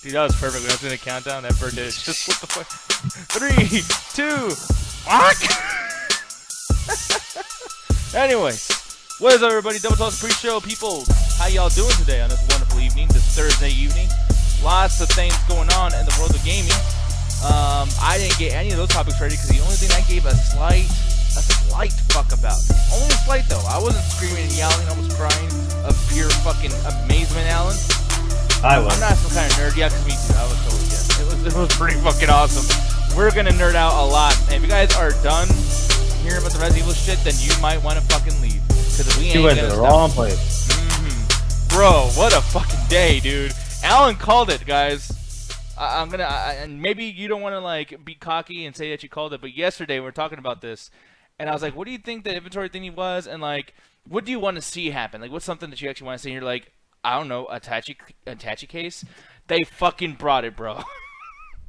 Dude, that was perfect. When I was doing the countdown, that bird did it. Just what the fuck? 3, 2, fuck! Anyways, what is up, everybody? Double Toss pre-show people. How y'all doing today on this wonderful evening, this Thursday evening? Lots of things going on in the world of gaming. I didn't get any of those topics ready because the only thing I gave a slight fuck about. Only a slight though. I wasn't screaming and yelling, almost crying of pure fucking amazement, Alan. I was. I'm not some kind of nerd. Yeah, cause me too. I was totally it was pretty fucking awesome. We're gonna nerd out a lot. And if you guys are done hearing about the Resident Evil shit, then you might want to fucking leave. Cause we ain't went gonna to the stop. wrong place. Bro, what a fucking day, dude. Alan called it, guys. And maybe you don't want to like be cocky and say that you called it, but yesterday we were talking about this, and I was like, "What do you think the inventory thingy was?" And like, what do you want to see happen? Like, what's something that you actually want to see? And you're like, I don't know, attache case. They fucking brought it, bro.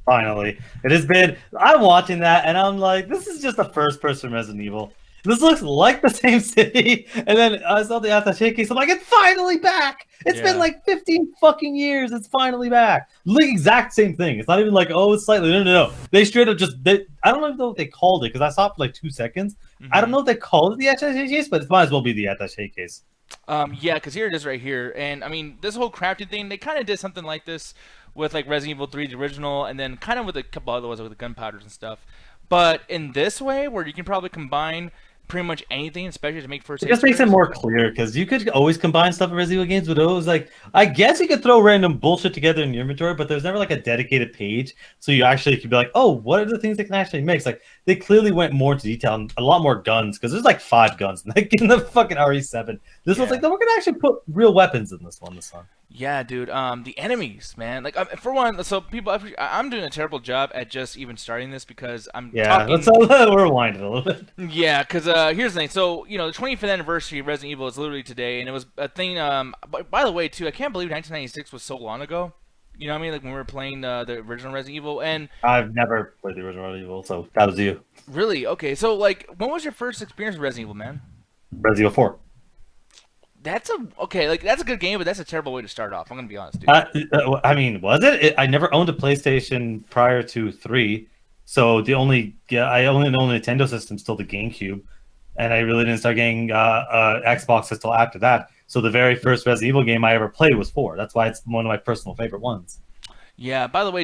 Finally, it has been. I'm watching that, and I'm like, this is just a first-person Resident Evil. This looks like the same city, and then I saw the attaché case. I'm like, it's finally back. It's been like 15 fucking years. It's finally back. The exact same thing. It's not even like, oh, it's slightly. No. They straight up just. I don't even know what they called it because I saw it for like 2 seconds. I don't know if they called it the attaché case, but it might as well be the attaché case. Yeah, because here it is right here, and I mean, this whole crafting thing, they kind of did something like this with like Resident Evil 3, the original, and then kind of with a couple other ones with the gunpowders and stuff. But in this way, where you can probably combine pretty much anything, especially to make first aid. It just makes it more clear because you could always combine stuff in Resident Evil games, but it was like, I guess you could throw random bullshit together in your inventory, but there's never like a dedicated page, so you actually could be like, oh, what are the things they can actually mix? Like they clearly went more into detail and a lot more guns because there's like 5 guns like in the fucking RE7. This one's like, no, we're gonna actually put real weapons in this one. Yeah, dude. The enemies, man. Like, for one, so people, I'm doing a terrible job at just even starting this because I'm talking. Let's rewind it a little bit. Yeah, because here's the thing. So, you know, the 25th anniversary of Resident Evil is literally today, and it was a thing. By the way, too, I can't believe 1996 was so long ago. You know what I mean? Like when we were playing the original Resident Evil, and I've never played the original Resident Evil, so that was you. Really? Okay. So, like, when was your first experience with Resident Evil, man? Resident Evil 4. That's a good game, but that's a terrible way to start off. I'm gonna be honest, dude. I mean, was it? I never owned a PlayStation prior to 3, so I only owned a Nintendo system, still the GameCube, and I really didn't start getting Xbox until after that. So the very first Resident Evil game I ever played was 4. That's why it's one of my personal favorite ones. Yeah. By the way,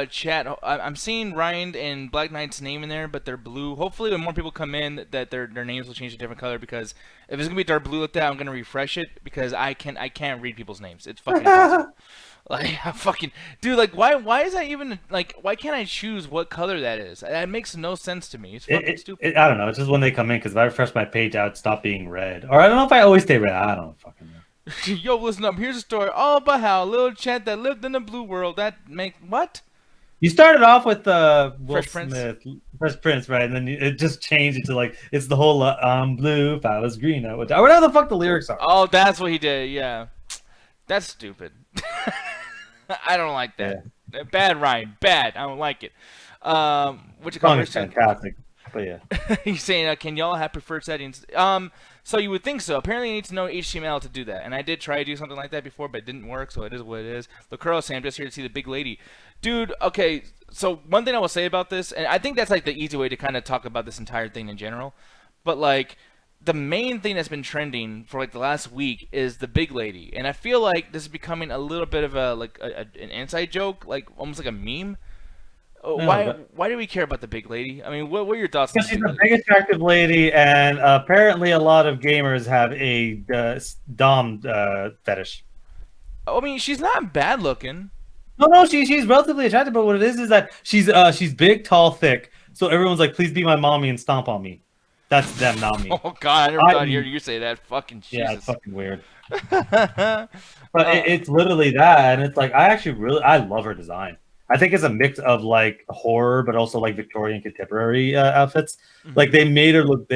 chat, I'm seeing Ryan and Black Knight's name in there, but they're blue. Hopefully, when more people come in, that their names will change to a different color. Because if it's gonna be dark blue like that, I'm gonna refresh it because I can't read people's names. It's fucking impossible. Like, fucking dude, like why is that even like? Why can't I choose what color that is? That makes no sense to me. It's fucking stupid. I don't know. It's just when they come in because if I refresh my page out, it stopped being red. Or I don't know if I always stay red. I don't fucking know. Yo, listen up. Here's a story all about how a little chant that lived in the blue world that make what? You started off with Fresh Prince, right? And then it just changed into like it's the whole I'm blue, if I was green, I would die. Whatever the fuck the lyrics are. Oh, that's what he did. Yeah, that's stupid. I don't like that. Yeah. Bad Ryan, bad. I don't like it. What you call it? Fantastic. But yeah, he's saying, can y'all have preferred settings? So you would think so. Apparently, you need to know HTML to do that. And I did try to do something like that before, but it didn't work. So it is what it is. The Curl saying, I'm just here to see the big lady, dude. Okay, so one thing I will say about this, and I think that's like the easy way to kind of talk about this entire thing in general. But like, the main thing that's been trending for like the last week is the big lady, and I feel like this is becoming a little bit of an inside joke, like almost like a meme. Why do we care about the big lady? I mean, what are your thoughts? Because she's a big, attractive lady, and apparently a lot of gamers have a dom fetish. I mean, she's not bad looking. No, she's relatively attractive, but what it is that she's big, tall, thick. So everyone's like, "Please be my mommy and stomp on me." That's them, not me. Oh God, I never thought I'd hear you say that. Fucking Jesus. Yeah, it's fucking weird. But it's literally that, and it's like I love her design. I think it's a mix of like horror, but also like Victorian contemporary outfits. Mm-hmm. Like they made her look.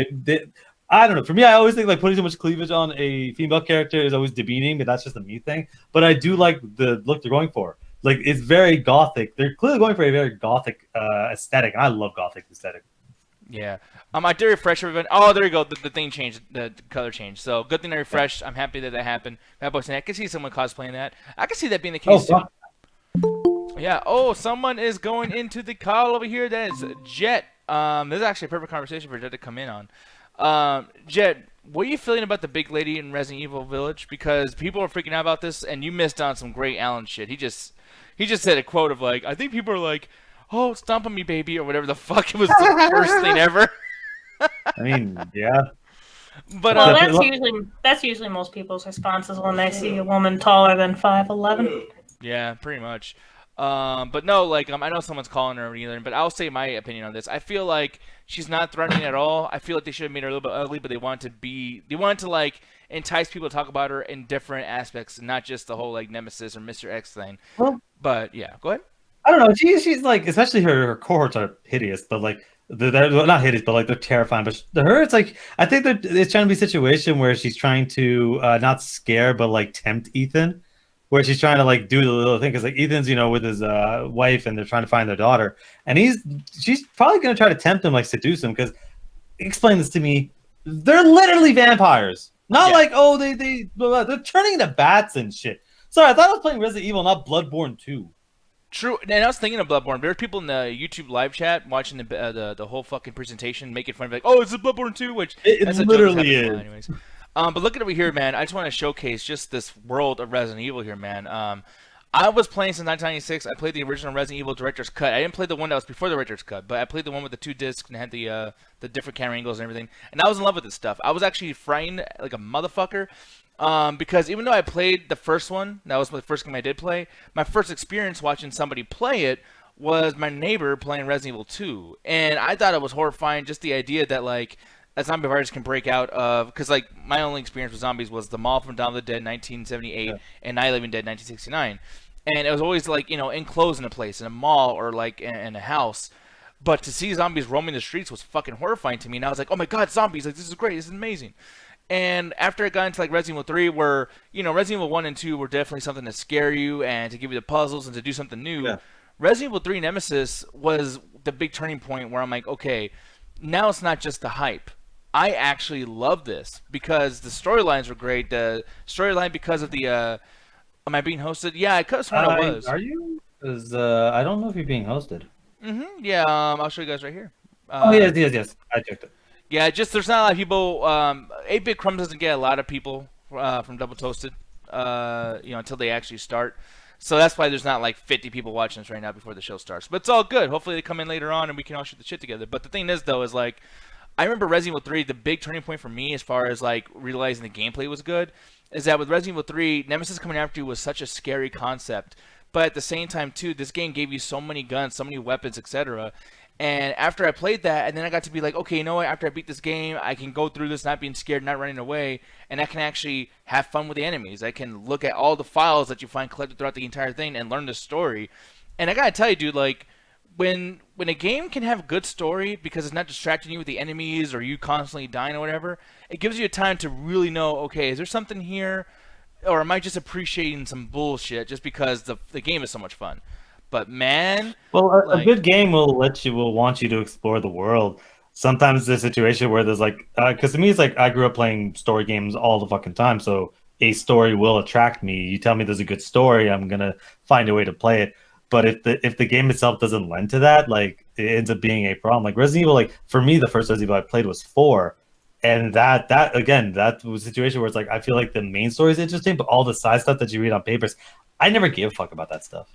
I don't know. For me, I always think like putting so much cleavage on a female character is always demeaning, but that's just a me thing. But I do like the look they're going for. Like it's very gothic. They're clearly going for a very gothic aesthetic, and I love gothic aesthetic. Yeah. I did refresh everyone. Oh, there you go. The thing changed. The color changed. So good thing I refreshed. I'm happy that happened. That boy saying I can see someone cosplaying that. I can see that being the case too. Yeah. Oh, someone is going into the call over here. That is Jet. This is actually a perfect conversation for Jet to come in on. Jet, what are you feeling about the big lady in Resident Evil Village? Because people are freaking out about this, and you missed on some great Alan shit. He just said a quote of like, I think people are like, "Oh, stomp on me, baby," or whatever the fuck. It was the worst thing ever. I mean, yeah. But Well, Definitely- that's usually most people's responses when they see a woman taller than 5'11". yeah, pretty much. But no, like I know someone's calling her either, but I'll say my opinion on this. I feel like she's not threatening at all. I feel like they should have made her a little bit ugly, but they wanted to like entice people to talk about her in different aspects, not just the whole like Nemesis or Mr. X thing. Well, But yeah, go ahead. I don't know. She's like, especially her cohorts are hideous, but like they're well, not hideous, but like they're terrifying. But her, it's like I think that it's trying to be a situation where she's trying to not scare, but like tempt Ethan, where she's trying to like do the little thing because like Ethan's with his wife and they're trying to find their daughter, and she's probably gonna try to tempt him, like seduce him. Because explain this to me, they're literally vampires, not like they're turning into bats and shit. Sorry, I thought I was playing Resident Evil, not Bloodborne 2. True, and I was thinking of Bloodborne. There's people in the YouTube live chat watching the whole fucking presentation, making fun of like, "Oh, it's a Bloodborne 2," which It that's a literally joke that's is. happening anyways. But look at over here, man. I just want to showcase just this world of Resident Evil here, man. I was playing since 1996. I played the original Resident Evil Director's Cut. I didn't play the one that was before the Director's Cut, but I played the one with the 2 discs and had the different camera angles and everything. And I was in love with this stuff. I was actually frightened like a motherfucker. Because even though I played the first one, that was the first game I did play, my first experience watching somebody play it was my neighbor playing Resident Evil 2. And I thought it was horrifying, just the idea that, like, a zombie virus can break out of... Because, like, my only experience with zombies was The Mall from Dawn of the Dead 1978 and Night of the Living Dead 1969. And it was always, like, enclosed in a place, in a mall or, like, in a house. But to see zombies roaming the streets was fucking horrifying to me. And I was like, oh my god, zombies! Like, this is great, this is amazing. And after I got into like Resident Evil 3, where Resident Evil 1 and 2 were definitely something to scare you and to give you the puzzles and to do something new. Yeah. Resident Evil 3 Nemesis was the big turning point where I'm like, okay, now it's not just the hype. I actually love this because the storylines were great. The storyline because of the am I being hosted? Yeah, I could have sworn I was. Are you? Because I don't know if you're being hosted. Yeah. I'll show you guys right here. Oh yes. I checked it. Yeah, just there's not a lot of people. 8-Bit Crumbs doesn't get a lot of people from Double Toasted, until they actually start. So that's why there's not like 50 people watching us right now before the show starts. But it's all good. Hopefully they come in later on and we can all shoot the shit together. But the thing is, though, is like I remember Resident Evil 3. The big turning point for me, as far as like realizing the gameplay was good, is that with Resident Evil 3, Nemesis coming after you was such a scary concept. But at the same time, too, this game gave you so many guns, so many weapons, etc. And after I played that, and then I got to be like, okay, you know what? After I beat this game, I can go through this not being scared, not running away, and I can actually have fun with the enemies. I can look at all the files that you find collected throughout the entire thing and learn the story. And I gotta tell you, dude, like, when a game can have good story because it's not distracting you with the enemies or you constantly dying or whatever, it gives you a time to really know, okay, is there something here, or am I just appreciating some bullshit just because the game is so much fun? But man, well, a good game will want you to explore the world. Sometimes there's a situation where there's like, because to me it's like I grew up playing story games all the fucking time, so a story will attract me. You tell me there's a good story, I'm gonna find a way to play it. But if the game itself doesn't lend to that, like it ends up being a problem. Like Resident Evil, like for me, the first Resident Evil I played was 4, and that was a situation where it's like I feel like the main story is interesting, but all the side stuff that you read on papers, I never gave a fuck about that stuff.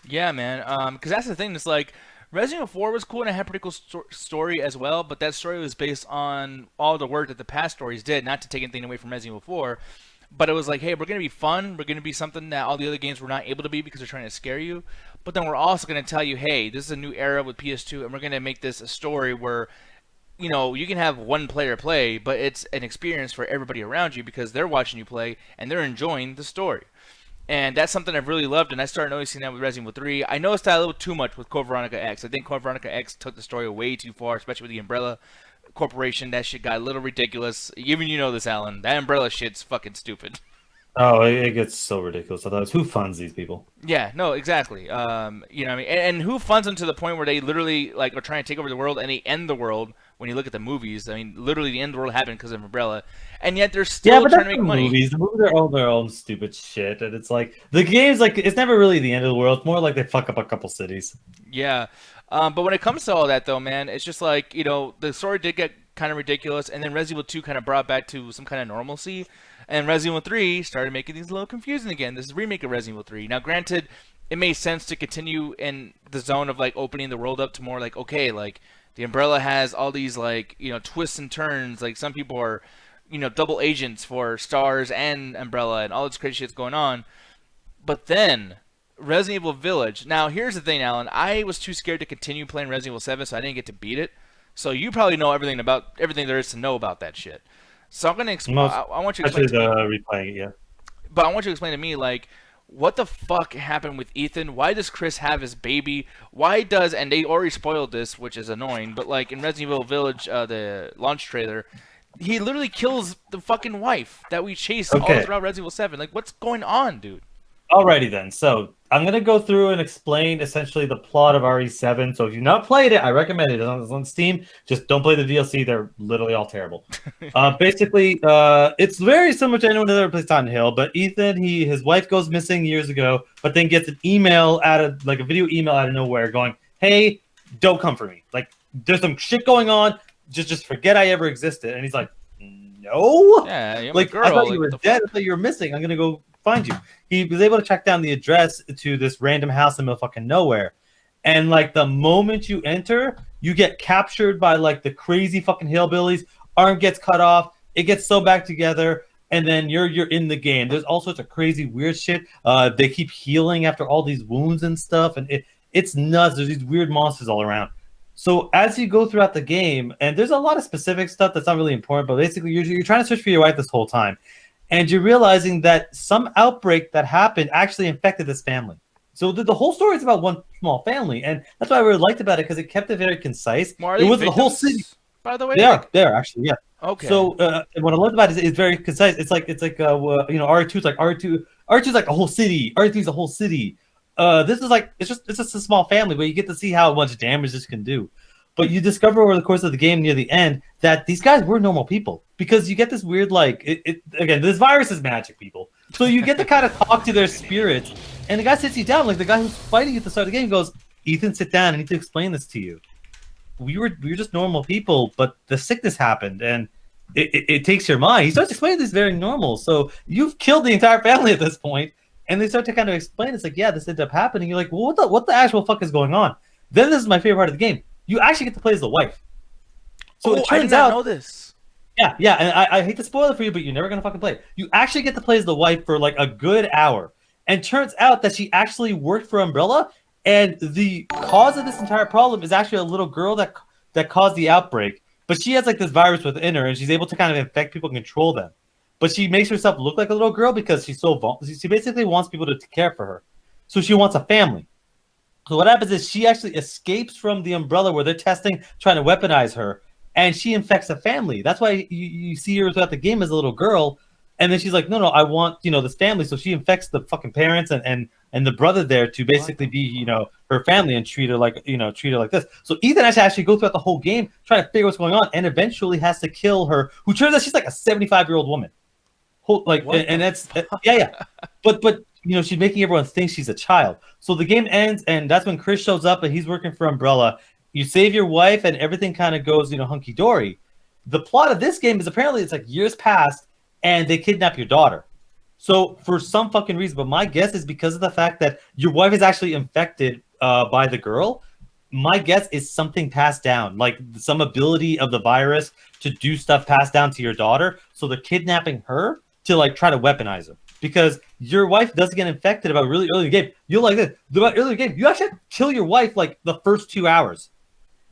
Yeah, man. Because that's the thing. It's like Resident Evil 4 was cool and it had a pretty cool story as well, but that story was based on all the work that the past stories did. Not to take anything away from Resident Evil 4, but it was like, hey, we're gonna be fun. We're gonna be something that all the other games were not able to be because they're trying to scare you. But then we're also gonna tell you, hey, this is a new era with PS2, and we're gonna make this a story where you can have one player play, but it's an experience for everybody around you because they're watching you play and they're enjoying the story. And that's something I've really loved, and I started noticing that with Resident Evil 3. I noticed that a little too much with Code Veronica X. I think Code Veronica X took the story way too far, especially with the Umbrella Corporation. That shit got a little ridiculous. Even you know this, Alan. That Umbrella shit's fucking stupid. Oh, it gets so ridiculous. I thought, who funds these people? Yeah, no, exactly. You know what I mean? And who funds them to the point where they literally like are trying to take over the world and they end the world when you look at the movies. I mean, literally the end of the world happened because of Umbrella, and yet they're still but trying that's to make the money. movies. The movies are all their own stupid shit, and it's like the game's like it's never really the end of the world. It's more like they fuck up a couple cities. Yeah, but when it comes to all that, though, man, it's just like the story did get kind of ridiculous, and then Resident Evil 2 kind of brought back to some kind of normalcy, and Resident Evil 3 started making things a little confusing again. This is a remake of Resident Evil 3. Now, granted, it made sense to continue in the zone of like opening the world up to more like, okay, like the Umbrella has all these like twists and turns. Like some people are double agents for Stars and Umbrella, and all this crazy shit's going on. But then Resident Evil Village. Now, here's the thing, Alan. I was too scared to continue playing Resident Evil 7, so I didn't get to beat it. So you probably know everything there is to know about that shit. So I'm gonna explain. I want you to explain. Replaying it, yeah. But I want you to explain to me, like, what the fuck happened with Ethan? Why does Chris have his baby? And they already spoiled this, which is annoying. But like in Resident Evil Village, the launch trailer, he literally kills the fucking wife that we chased all throughout Resident Evil 7. Like, what's going on, dude? Alrighty then. So I'm gonna go through and explain essentially the plot of RE7. So if you've not played it, I recommend it. It's on Steam. Just don't play the DLC. They're literally all terrible. Basically, it's very similar to anyone that ever plays Silent Hill. But Ethan, his wife goes missing years ago, but then gets an email a video email out of nowhere, going, "Hey, don't come for me. Like, there's some shit going on. Just forget I ever existed." And he's like, "No, yeah, you're like my girl. I thought you were dead. I thought you were missing. I'm gonna go find you." He was able to track down the address to this random house in the middle of fucking nowhere. And like the moment you enter, you get captured by like the crazy fucking hillbillies. Arm gets cut off. It gets sewn back together, and then you're in the game. There's all sorts of crazy weird shit. They keep healing after all these wounds and stuff, and it's nuts. There's these weird monsters all around. So as you go throughout the game, and there's a lot of specific stuff that's not really important, but basically you're trying to search for your wife this whole time. And you're realizing that some outbreak that happened actually infected this family. So the whole story is about one small family, and that's what I really liked about it, because it kept it very concise. It wasn't the whole city. By the way, they are actually, yeah. Okay. So what I loved about it is it's very concise. It's like R2 is like R2 is like a whole city. R3 is a whole city. This is like it's just a small family, but you get to see how much damage this can do. But you discover over the course of the game near the end that these guys were normal people, because you get this weird again, this virus is magic, people. So you get to kind of talk to their spirits, and the guy sits you down, like the guy who's fighting at the start of the game goes, "Ethan, sit down. I need to explain this to you. We were just normal people, but the sickness happened, and it takes your mind." He starts explaining this very normal. So you've killed the entire family at this point, and they start to kind of explain. It's like, yeah, this ended up happening. You're like, well, what the actual fuck is going on? Then this is my favorite part of the game. You actually get to play as the wife. So it turns out, know this. Yeah, and I hate to spoil it for you, but you're never gonna fucking play it. You actually get to play as the wife for like a good hour, and turns out that she actually worked for Umbrella, and the cause of this entire problem is actually a little girl that caused the outbreak. But she has like this virus within her, and she's able to kind of infect people and control them. But she makes herself look like a little girl because she's so vulnerable. She basically wants people to care for her, so she wants a family. So what happens is she actually escapes from the Umbrella where they're trying to weaponize her, and she infects a family. That's why you see her throughout the game as a little girl, and then she's like, no, I want this family. So she infects the fucking parents and the brother there to basically be her family and treat her like this. So Ethan has to actually go throughout the whole game trying to figure what's going on, and eventually has to kill her, who turns out she's like a 75-year-old woman. And that's yeah. But she's making everyone think she's a child. So the game ends, and that's when Chris shows up, and he's working for Umbrella. You save your wife, and everything kind of goes, hunky dory. The plot of this game is apparently it's like years past, and they kidnap your daughter. So for some fucking reason, but my guess is because of the fact that your wife is actually infected by the girl. My guess is something passed down, like some ability of the virus to do stuff passed down to your daughter. So they're kidnapping her to like try to weaponize her. Because your wife does get infected about really early in the game. You'll like this. About early in the game, you actually have to kill your wife like the first 2 hours.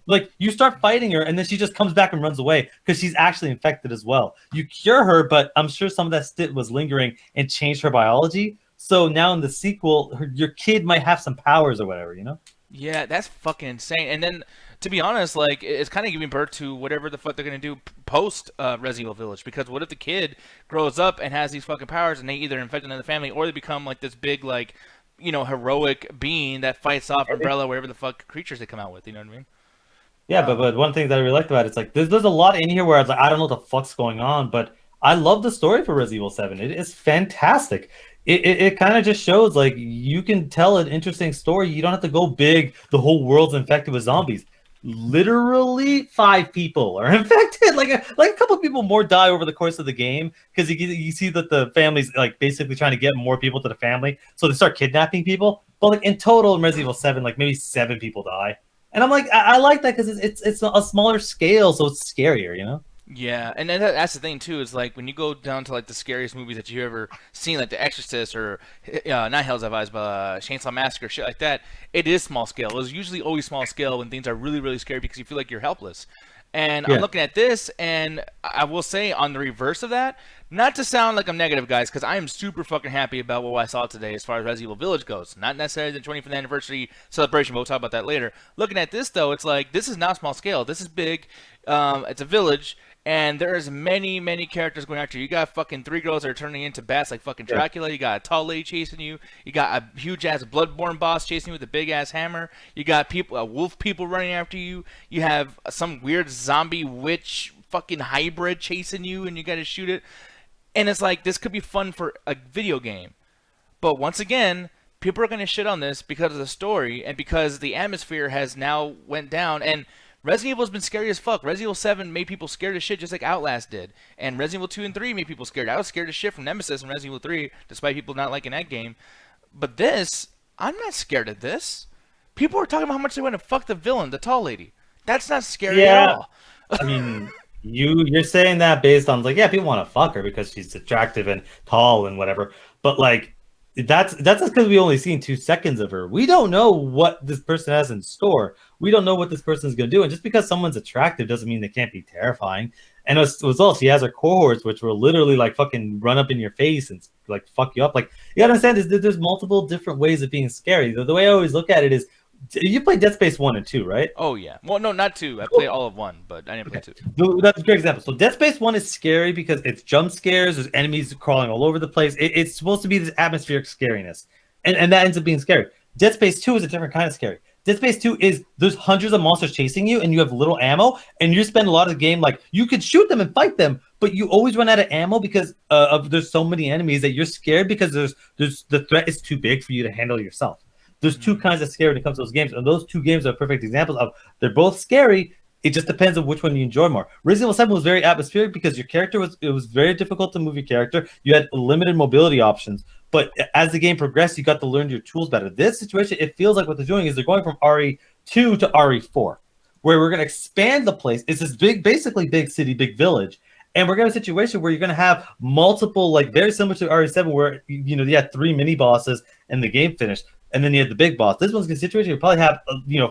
Like you start fighting her, and then she just comes back and runs away because she's actually infected as well. You cure her, but I'm sure some of that shit was lingering and changed her biology. So now in the sequel, your kid might have some powers or whatever, Yeah, that's fucking insane. And then, to be honest, like it's kind of giving birth to whatever the fuck they're gonna do post Resident Evil Village. Because what if the kid grows up and has these fucking powers, and they either infect another family, or they become like this big heroic being that fights off Umbrella, wherever the fuck creatures they come out with. You know what I mean? Yeah, but one thing that I really liked about it, it's like there's a lot in here where I was like, I don't know what the fuck's going on, but I love the story for Resident Evil 7. It is fantastic. It kind of just shows like you can tell an interesting story. You don't have to go big. The whole world's infected with zombies. Literally 5 people are infected. Like a couple people more die over the course of the game because you see that the family's like basically trying to get more people to the family, so they start kidnapping people. But like in total in Resident Evil 7, like maybe 7 people die. And I'm like, I like that because it's a smaller scale, so it's scarier, you know? Yeah, and then that's the thing too. Is like when you go down to like the scariest movies that you ever seen, like The Exorcist or not Hell's Have Eyes, but Chainsaw Massacre, shit like that. It is small scale. It's usually always small scale when things are really, really scary because you feel like you're helpless. And I'm Yeah. looking at this, and I will say on the reverse of that, not to sound like I'm negative, guys, because I am super fucking happy about what I saw today as far as Resident Evil Village goes. Not necessarily the 25th anniversary celebration, but we'll talk about that later. Looking at this, though, it's like this is not small scale. This is big. It's a village, and there's many, many characters going after you. You got fucking 3 girls that are turning into bats like fucking Dracula. You got a tall lady chasing you. You got a huge ass bloodborne boss chasing you with a big ass hammer. You got people, wolf people running after you. You have some weird zombie witch fucking hybrid chasing you, and you got to shoot it. And it's like this could be fun for a video game. But once again, people are going to shit on this because of the story and because the atmosphere has now went down. And Resident Evil's been scary as fuck. Resident Evil 7 made people scared as shit just like Outlast did. And Resident Evil 2 and 3 made people scared. I was scared as shit from Nemesis in Resident Evil 3, despite people not liking that game. But this, I'm not scared of this. People were talking about how much they want to fuck the villain, the tall lady. That's not scary at Yeah. all. I mean, you're saying that based on like, yeah, people want to fuck her because she's attractive and tall and whatever. But like, that's just because we only seen 2 seconds of her. We don't know what this person has in store. We don't know what this person is gonna do. And just because someone's attractive doesn't mean they can't be terrifying. And as well, she has her cohorts, which will literally like fucking run up in your face and like fuck you up. Like you gotta understand is that there's multiple different ways of being scary. The way I always look at it is, you play Dead Space 1 and 2, right? Oh, yeah. Well, no, not 2. I played all of 1, but I didn't play 2. That's a great example. So Dead Space 1 is scary because it's jump scares, there's enemies crawling all over the place. It's supposed to be this atmospheric scariness. And that ends up being scary. Dead Space 2 is a different kind of scary. Dead Space 2 is there's hundreds of monsters chasing you and you have little ammo and you spend a lot of the game like you could shoot them and fight them, but you always run out of ammo because of there's so many enemies that you're scared because there's the threat is too big for you to handle yourself. There's 2 kinds of scary when it comes to those games, and those 2 games are perfect examples of they're both scary. It just depends on which one you enjoy more. Resident Evil 7 was very atmospheric because your character was very difficult to move your character. You had limited mobility options, but as the game progressed, you got to learn your tools better. This situation, it feels like what they're doing is they're going from RE2 to RE4, where we're going to expand the place. It's this big, basically big city, big village. And we're going to have a situation where you're going to have multiple, like very similar to RE7, where you had 3 mini bosses and the game finished. And then you had the big boss. This one's a situation you probably have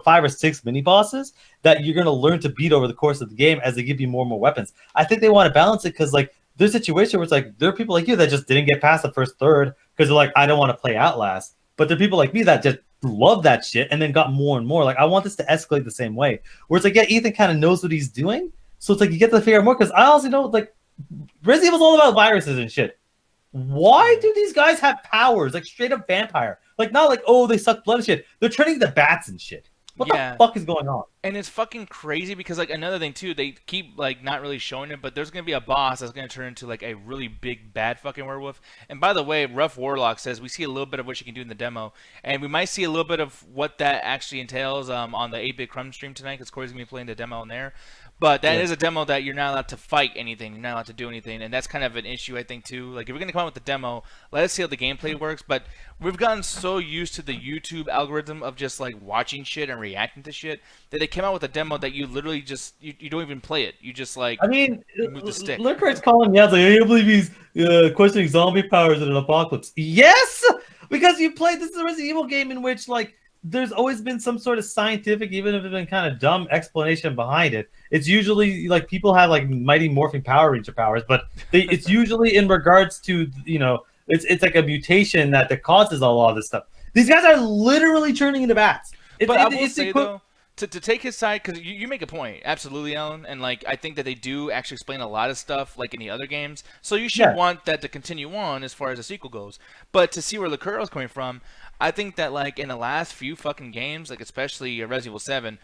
5 or 6 mini bosses that you're going to learn to beat over the course of the game as they give you more and more weapons. I think they want to balance it because like there's a situation where it's like there are people like you that just didn't get past the first third because they're like, I don't want to play Outlast. But there are people like me that just love that shit and then got more and more. Like I want this to escalate the same way. Where it's like, yeah, Ethan kind of knows what he's doing. So it's like you get to figure out more because I also know like Resident Evil's all about viruses and shit. Why do these guys have powers? Like straight up vampire. Like not like, oh, they suck blood and shit. They're turning into bats and shit. What the fuck is going on? And it's fucking crazy because like another thing too, they keep like not really showing it, but there's gonna be a boss that's gonna turn into like a really big bad fucking werewolf. And by the way, Rough Warlock says we see a little bit of what she can do in the demo, and we might see a little bit of what that actually entails on the 8-Bit Crumb stream tonight because Corey's gonna be playing the demo on there. But that is a demo that you're not allowed to fight anything. You're not allowed to do anything. And that's kind of an issue, I think, too. Like, if we're going to come out with the demo, let us see how the gameplay works. But we've gotten so used to the YouTube algorithm of just, like, watching shit and reacting to shit that they came out with a demo that you literally just, you don't even play it. You just, like, move the stick. Lurker's calling me out like, I can't believe he's questioning zombie powers in an apocalypse. Yes! Because you played, this is a Resident Evil game in which, like, there's always been some sort of scientific, even if it's been kind of dumb explanation behind it. It's usually like people have like mighty morphing Power Ranger powers, but it's usually in regards to it's like a mutation that causes a lot of this stuff. These guys are literally turning into bats. I will say though, to take his side, because you make a point, absolutely, Alan, and like I think that they do actually explain a lot of stuff like in the other games, so you should want that to continue on as far as the sequel goes. But to see where Lucuro's coming from, I think that like in the last few fucking games, like especially Resident Evil 7,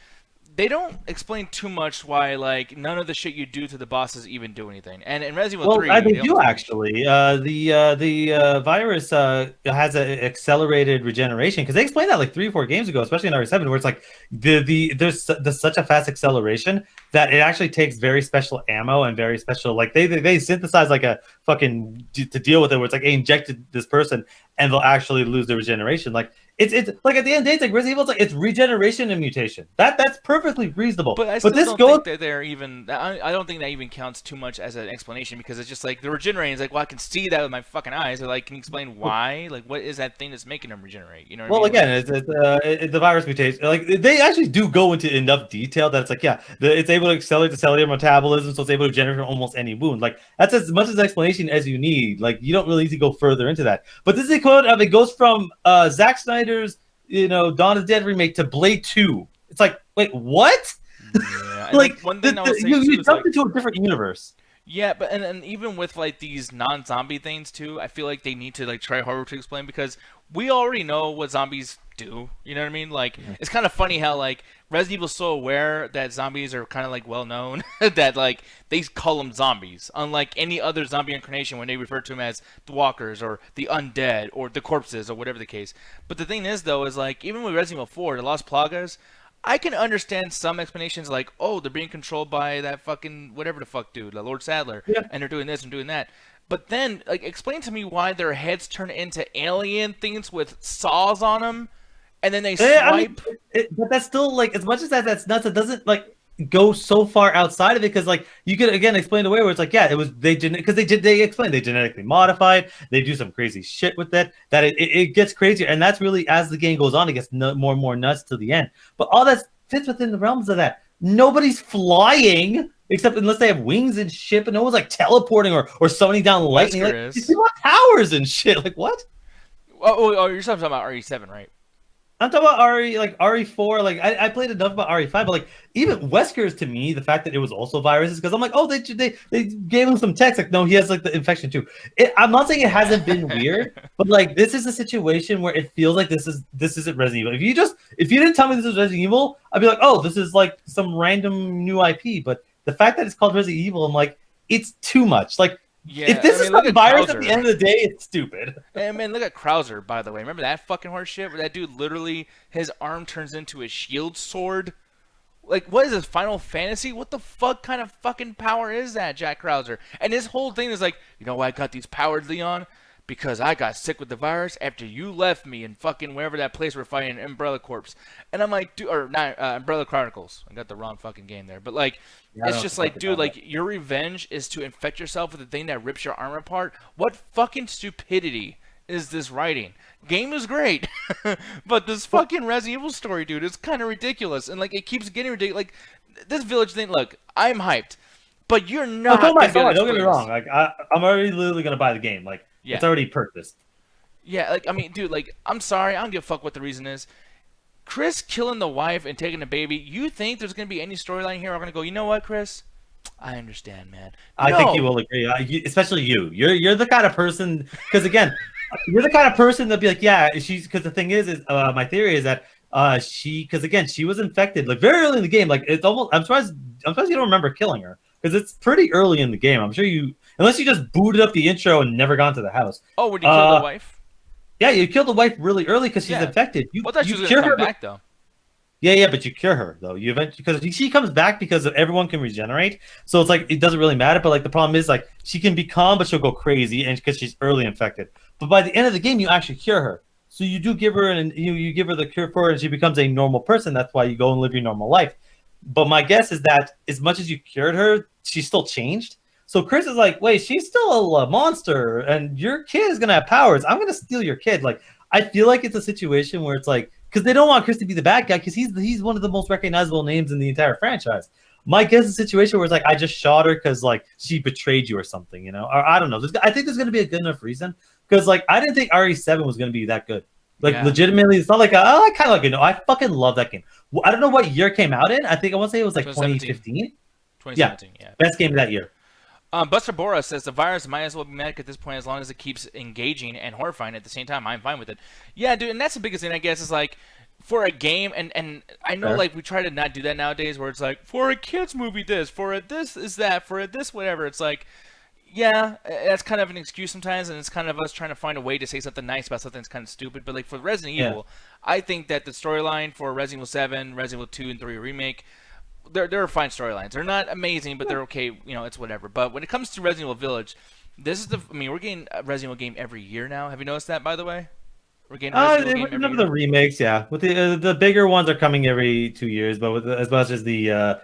they don't explain too much why like none of the shit you do to the bosses even do anything. And in Resident Evil 3, they they do almost- actually. The virus has an accelerated regeneration because they explained that like 3 or 4 games ago, especially in RE7, where it's like there's such a fast acceleration that it actually takes very special ammo and very special like they synthesize like a fucking to deal with it, where it's like they injected this person and they'll actually lose their regeneration. Like it's like at the end of the day, it's like Resident Evil, it's regeneration and mutation. That's perfectly reasonable. But I still don't think that they're even. I don't think that even counts too much as an explanation because it's just like the regenerating is like, well, I can see that with my fucking eyes. Or like, can you explain why? Like, what is that thing that's making them regenerate? You know? What I mean? It's the virus mutation. Like they actually do go into enough detail that it's like, yeah, it's able to accelerate the cellular metabolism, so it's able to generate from almost any wound. Like that's as much as an explanation as you need. Like you don't really need to go further into that. But this is a quote of it goes from Zack Snyder's Dawn of the Dead remake to Blade 2. It's like, wait, what? Yeah, like one thing you jumped into a different universe. Yeah, but and even with like these non-zombie things too, I feel like they need to like try harder to explain because we already know what zombies do. You know what I mean? Like it's kind of funny how like Resident Evil's so aware that zombies are kind of like well known that like they call them zombies, unlike any other zombie incarnation when they refer to them as the walkers or the undead or the corpses or whatever the case. But the thing is though is like even with Resident Evil 4, the Lost Plagas, I can understand some explanations like, oh, they're being controlled by that fucking whatever the fuck dude, the Lord Sadler, and they're doing this and doing that. But then, like, explain to me why their heads turn into alien things with saws on them, and then they swipe. I mean, but that's still like, as much as that's nuts, it doesn't like go so far outside of it because like you could again explain away where it's like, yeah, it was they explained they genetically modified, they do some crazy shit with that it gets crazier, and that's really as the game goes on, it gets more and more nuts to the end. But all that fits within the realms of that. Nobody's flying except unless they have wings and shit, but no one's like teleporting or summoning down lightning. Like, these people have towers and shit. Like what? Oh, you're talking about RE7, right? I'm talking about RE4. Like I played enough about RE5, but like even Wesker's to me, the fact that it was also viruses, because I'm like, oh, they gave him some text. Like, no, he has like the infection too. I'm not saying it hasn't been weird, but like this is a situation where it feels like this isn't Resident Evil. If you didn't tell me this was Resident Evil, I'd be like, oh, this is like some random new IP. But the fact that it's called Resident Evil, I'm like, it's too much. Like. Yeah, if this is a virus Krauser. At the end of the day, it's stupid. Hey, man, look at Krauser, by the way. Remember that fucking horse shit where that dude literally, his arm turns into a shield sword? Like, what is this, Final Fantasy? What the fuck kind of fucking power is that, Jack Krauser? And his whole thing is like, you know why I got these powers, Leon? Because I got sick with the virus after you left me in fucking wherever that place we're fighting, Umbrella Corps. And I'm like, dude, or not, Umbrella Chronicles. I got the wrong fucking game there. But like, it's just like, dude, like, your revenge is to infect yourself with the thing that rips your arm apart? What fucking stupidity is this writing? Game is great, but this fucking Resident Evil story, dude, is kind of ridiculous. And like, it keeps getting ridiculous. Like, this village thing, look, I'm hyped, but you're not. Don't get me wrong. Like, I'm already literally gonna buy the game. Like, it's already purchased. Yeah, like, I mean, dude, like, I'm sorry, I don't give a fuck what the reason is. Chris killing the wife and taking the baby, you think there's going to be any storyline here? I'm going to go, you know what, Chris? I understand, man. I think you will agree, especially you. You're the kind of person, because again, you're the kind of person that'd be like, yeah, because the thing is my theory is that because again, she was infected like very early in the game. Like it's almost, I'm surprised you don't remember killing her because it's pretty early in the game. I'm sure unless you just booted up the intro and never gone to the house. Oh, would you kill the wife? Yeah, you killed the wife really early because she's infected. I thought she was going to come back, though. Yeah, but you cure her, though. You eventually, because she comes back because everyone can regenerate. So it's like, it doesn't really matter. But like the problem is, like, she can be calm, but she'll go crazy and because she's early infected. But by the end of the game, you actually cure her. So you do give her, and you give her the cure for her, and she becomes a normal person. That's why you go and live your normal life. But my guess is that as much as you cured her, she's still changed. So Chris is like, wait, she's still a monster, and your kid is gonna have powers. I'm gonna steal your kid. Like, I feel like it's a situation where it's like, because they don't want Chris to be the bad guy, because he's one of the most recognizable names in the entire franchise. My guess is a situation where it's like, I just shot her because like she betrayed you or something, you know? Or I don't know. I think there's gonna be a good enough reason because like I didn't think RE7 was gonna be that good. Like legitimately, it's not like I kind of like I fucking love that game. I don't know what year it came out in. I want to say it was like 2015. 2017, yeah. Best game of that year. Buster Bora says the virus might as well be medic at this point as long as it keeps engaging and horrifying at the same time. I'm fine with it. Yeah, dude, and that's the biggest thing I guess is like for a game, and I know like we try to not do that nowadays, where it's like for a kids movie this, for a this is that, for a this whatever. It's like, yeah, that's kind of an excuse sometimes, and it's kind of us trying to find a way to say something nice about something that's kind of stupid. But like for Resident Evil, I think that the storyline for Resident Evil 7, Resident Evil 2 and 3 remake. They're fine storylines. They're not amazing, but they're okay. You know, it's whatever. But when it comes to Resident Evil Village, this is the. I mean, we're getting a Resident Evil game every year now. Have you noticed that, by the way? We're getting a Resident Evil game every year. The remakes, yeah. With the bigger ones are coming every 2 years, but with as much as the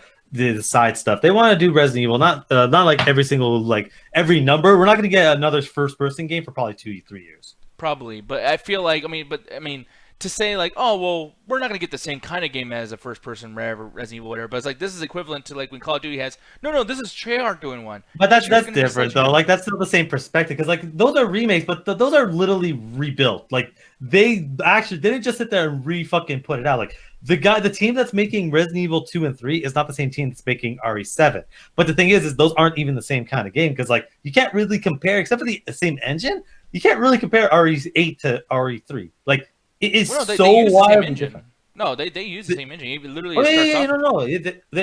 side stuff, they want to do Resident Evil, not like every single like every number. We're not going to get another first person game for probably 2-3 years. Probably, but I feel like I mean. To say like, oh well, we're not gonna get the same kind of game as a first-person Resident Evil, whatever. But it's like this is equivalent to like when Call of Duty has this is Treyarch doing one. But that's different though. Like that's still the same perspective because like those are remakes, but those are literally rebuilt. Like they actually didn't just sit there and fucking put it out. Like the team that's making Resident Evil 2 and 3 is not the same team that's making RE7. But the thing is those aren't even the same kind of game because like you can't really compare except for the same engine. You can't really compare RE8 to RE3. Like. It is they so use wide. The same engine. No, they use the same engine. It literally.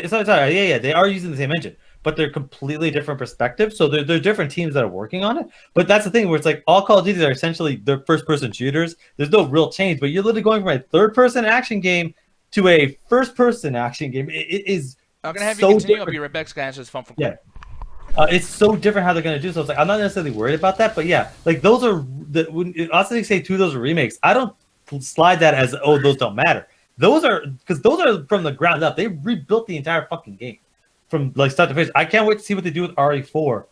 Sorry. They are using the same engine, but they're completely different perspectives. So they're different teams that are working on it. But that's the thing where it's like all Call of Duty are essentially they're first-person shooters. There's no real change, but you're literally going from a third-person action game to a first-person action game. It is. I'm gonna have you continue. I'll be right back. Guys, it's fun for it's so different how they're going to do. So it's like I'm not necessarily worried about that, but yeah, like those are when also they say 2 of those are remakes. I don't slide that as those don't matter. Those are because those are from the ground up. They rebuilt the entire fucking game from like start to finish. I can't wait to see what they do with RE4.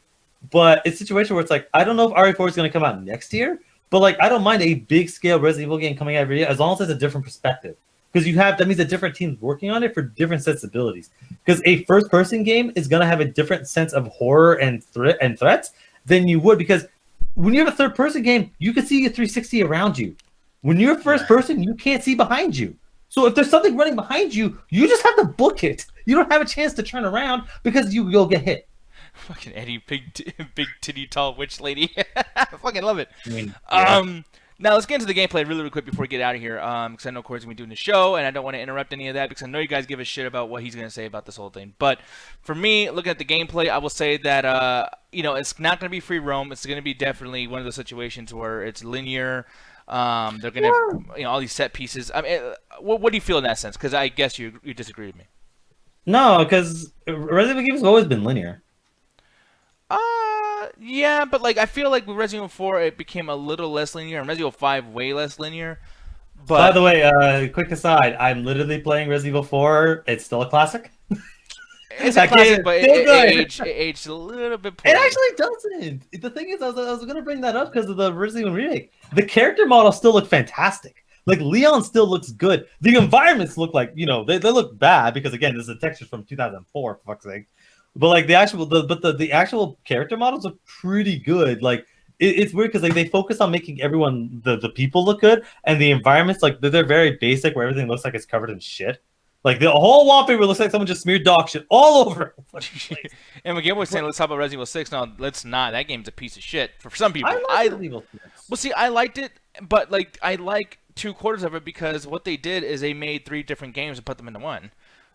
But it's a situation where it's like I don't know if RE4 is going to come out next year, but like I don't mind a big scale Resident Evil game coming out every year as long as it's a different perspective. Because that means a different team's working on it for different sensibilities. Because a first person game is going to have a different sense of horror and threats than you would because when you have a third person game, you can see a 360 around you. When you're first person, you can't see behind you. So if there's something running behind you, you just have to book it. You don't have a chance to turn around because you'll get hit. Fucking Eddie, big titty, tall witch lady. I fucking love it. I mean, now let's get into the gameplay really quick before we get out of here. Because I know Corey's gonna be doing the show, and I don't want to interrupt any of that because I know you guys give a shit about what he's gonna say about this whole thing. But for me, looking at the gameplay, I will say that it's not gonna be free roam. It's gonna be definitely one of those situations where it's linear. They're gonna have, all these set pieces. I mean, what do you feel in that sense? Because I guess you disagree with me. No, because Resident Evil games have always been linear. Yeah, but like I feel like with Resident Evil 4 it became a little less linear, and Resident Evil 5 way less linear. But by the way, quick aside, I'm literally playing Resident Evil 4. It's still a classic. It's a classic, but it aged a little bit poorly. It actually doesn't. The thing is, I was going to bring that up because of the Resident Evil remake. The character models still look fantastic. Like, Leon still looks good. The environments look like, they look bad because, again, this is a texture from 2004, for fuck's sake. But, like, the actual character models are pretty good. Like, it's weird because, like, they focus on making everyone, the people look good, and the environments, like, they're very basic where everything looks like it's covered in shit. Like, the whole wallpaper looks like someone just smeared dog shit all over it. And McGill was saying, let's talk about Resident Evil 6. No, let's not. That game's a piece of shit for some people. I like Resident Evil 6. Well, see, I liked it, but, like, I like 3/4 of it because what they did is they made 3 different games and put them into one.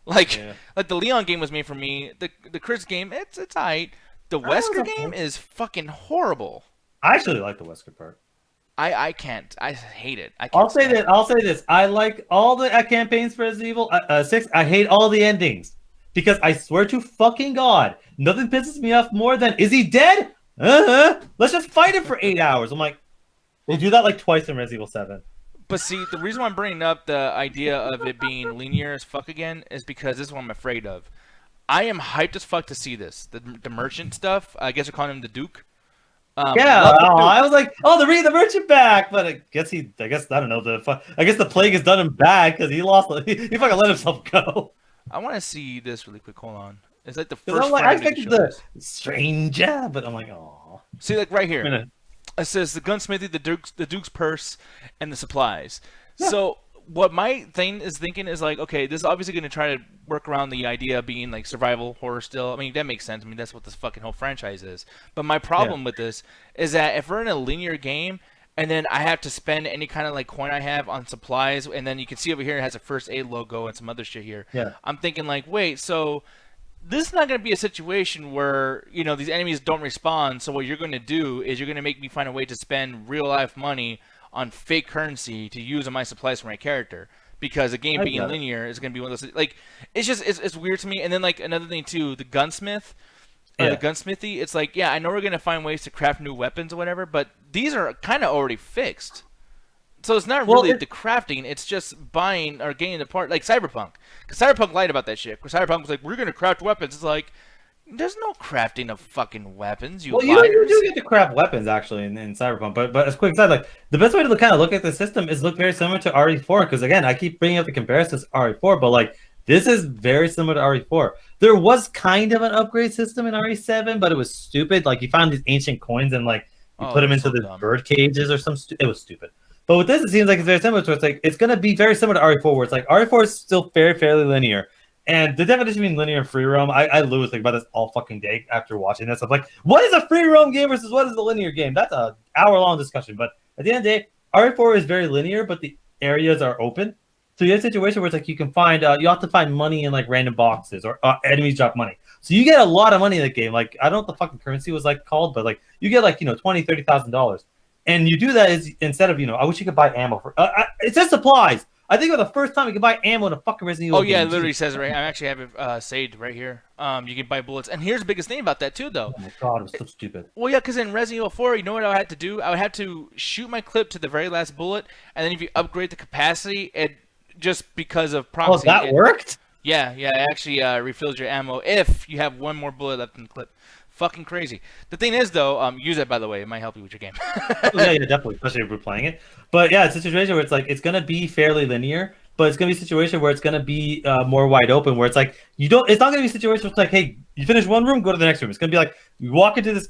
Like the Leon game was made for me. The Chris game, it's alright. The Wesker game is fucking horrible. I actually like the Wesker part. I can't. I hate it. I'll say this. I like all the campaigns for Resident Evil 6. I hate all the endings because I swear to fucking God, nothing pisses me off more than is he dead? Let's just fight him for 8 hours. I'm like, they do that like twice in Resident Evil 7. But see, the reason why I'm bringing up the idea of it being linear as fuck again is because this is what I'm afraid of. I am hyped as fuck to see this. The merchant stuff. I guess they're calling him the Duke. I was like, the merchant back, but I guess I don't know. I guess the plague has done him bad because he lost. He fucking let himself go. I want to see this really quick. Hold on. It's like the first. I expected the stranger, but I'm like, oh. See, like right here. It says the gunsmithy, the Duke's purse, and the supplies. Yeah. So what my thing is thinking is like, okay, this is obviously going to try to work around the idea of being like survival horror still. I mean, that makes sense. I mean, that's what this fucking whole franchise is. But my problem with this is that if we're in a linear game and then I have to spend any kind of like coin I have on supplies, and then you can see over here it has a first aid logo and some other shit here. Yeah. I'm thinking like, wait, so this is not going to be a situation where, you know, these enemies don't respond. So what you're going to do is you're going to make me find a way to spend real life money on fake currency to use on my supplies for my character, because a game being linear is going to be one of those, like, it's just it's weird to me. And then like another thing too, the gunsmith, the gunsmithy, it's like, yeah, I know we're going to find ways to craft new weapons or whatever, but these are kind of already fixed. So it's not really the crafting, it's just buying or getting the part, like Cyberpunk. Because Cyberpunk lied about that shit. Because Cyberpunk was like, we're going to craft weapons. It's like, there's no crafting of fucking weapons, you liars. You do get to craft weapons, actually, in Cyberpunk. But as a quick side, like, the best way to kind of look at the system is look very similar to RE4. Because, again, I keep bringing up the comparisons to RE4, but, like, this is very similar to RE4. There was kind of an upgrade system in RE7, but it was stupid. Like, you found these ancient coins and, like, you put them into the bird cages or some it was stupid. But with this, it seems like it's very similar to, it's like, it's going to be very similar to RE4, where it's like, RE4 is still fairly linear. And the definition between linear and free roam, I literally think about this all fucking day after watching this. I'm like, what is a free roam game versus what is a linear game? That's an hour-long discussion. But at the end of the day, RE4 is very linear, but the areas are open. So you have a situation where it's like you can find, you have to find money in like random boxes, or enemies drop money. So you get a lot of money in the game. Like, I don't know what the fucking currency was like called, but like you get like, $20,000, $30,000. And you do that is instead of, I wish you could buy ammo for, it says supplies. I think it was the first time you could buy ammo in a fucking Resident Evil game. Oh, yeah, it literally says it right. I actually have it saved right here. You can buy bullets. And here's the biggest thing about that, too, though. Oh, my God, it was so stupid. Well, yeah, because in Resident Evil 4, you know what I had to do? I would have to shoot my clip to the very last bullet, and then if you upgrade the capacity, it just because of proxy. Oh, that worked? Yeah, it actually refills your ammo if you have one more bullet left in the clip. Fucking crazy. The thing is, though, use that, by the way. It might help you with your game. yeah, definitely, especially if we're playing it. But yeah, it's a situation where it's like, it's going to be fairly linear, but it's going to be a situation where it's going to be more wide open, where it's like, it's not going to be a situation where it's like, hey, you finish one room, go to the next room. It's going to be like, you walk into this,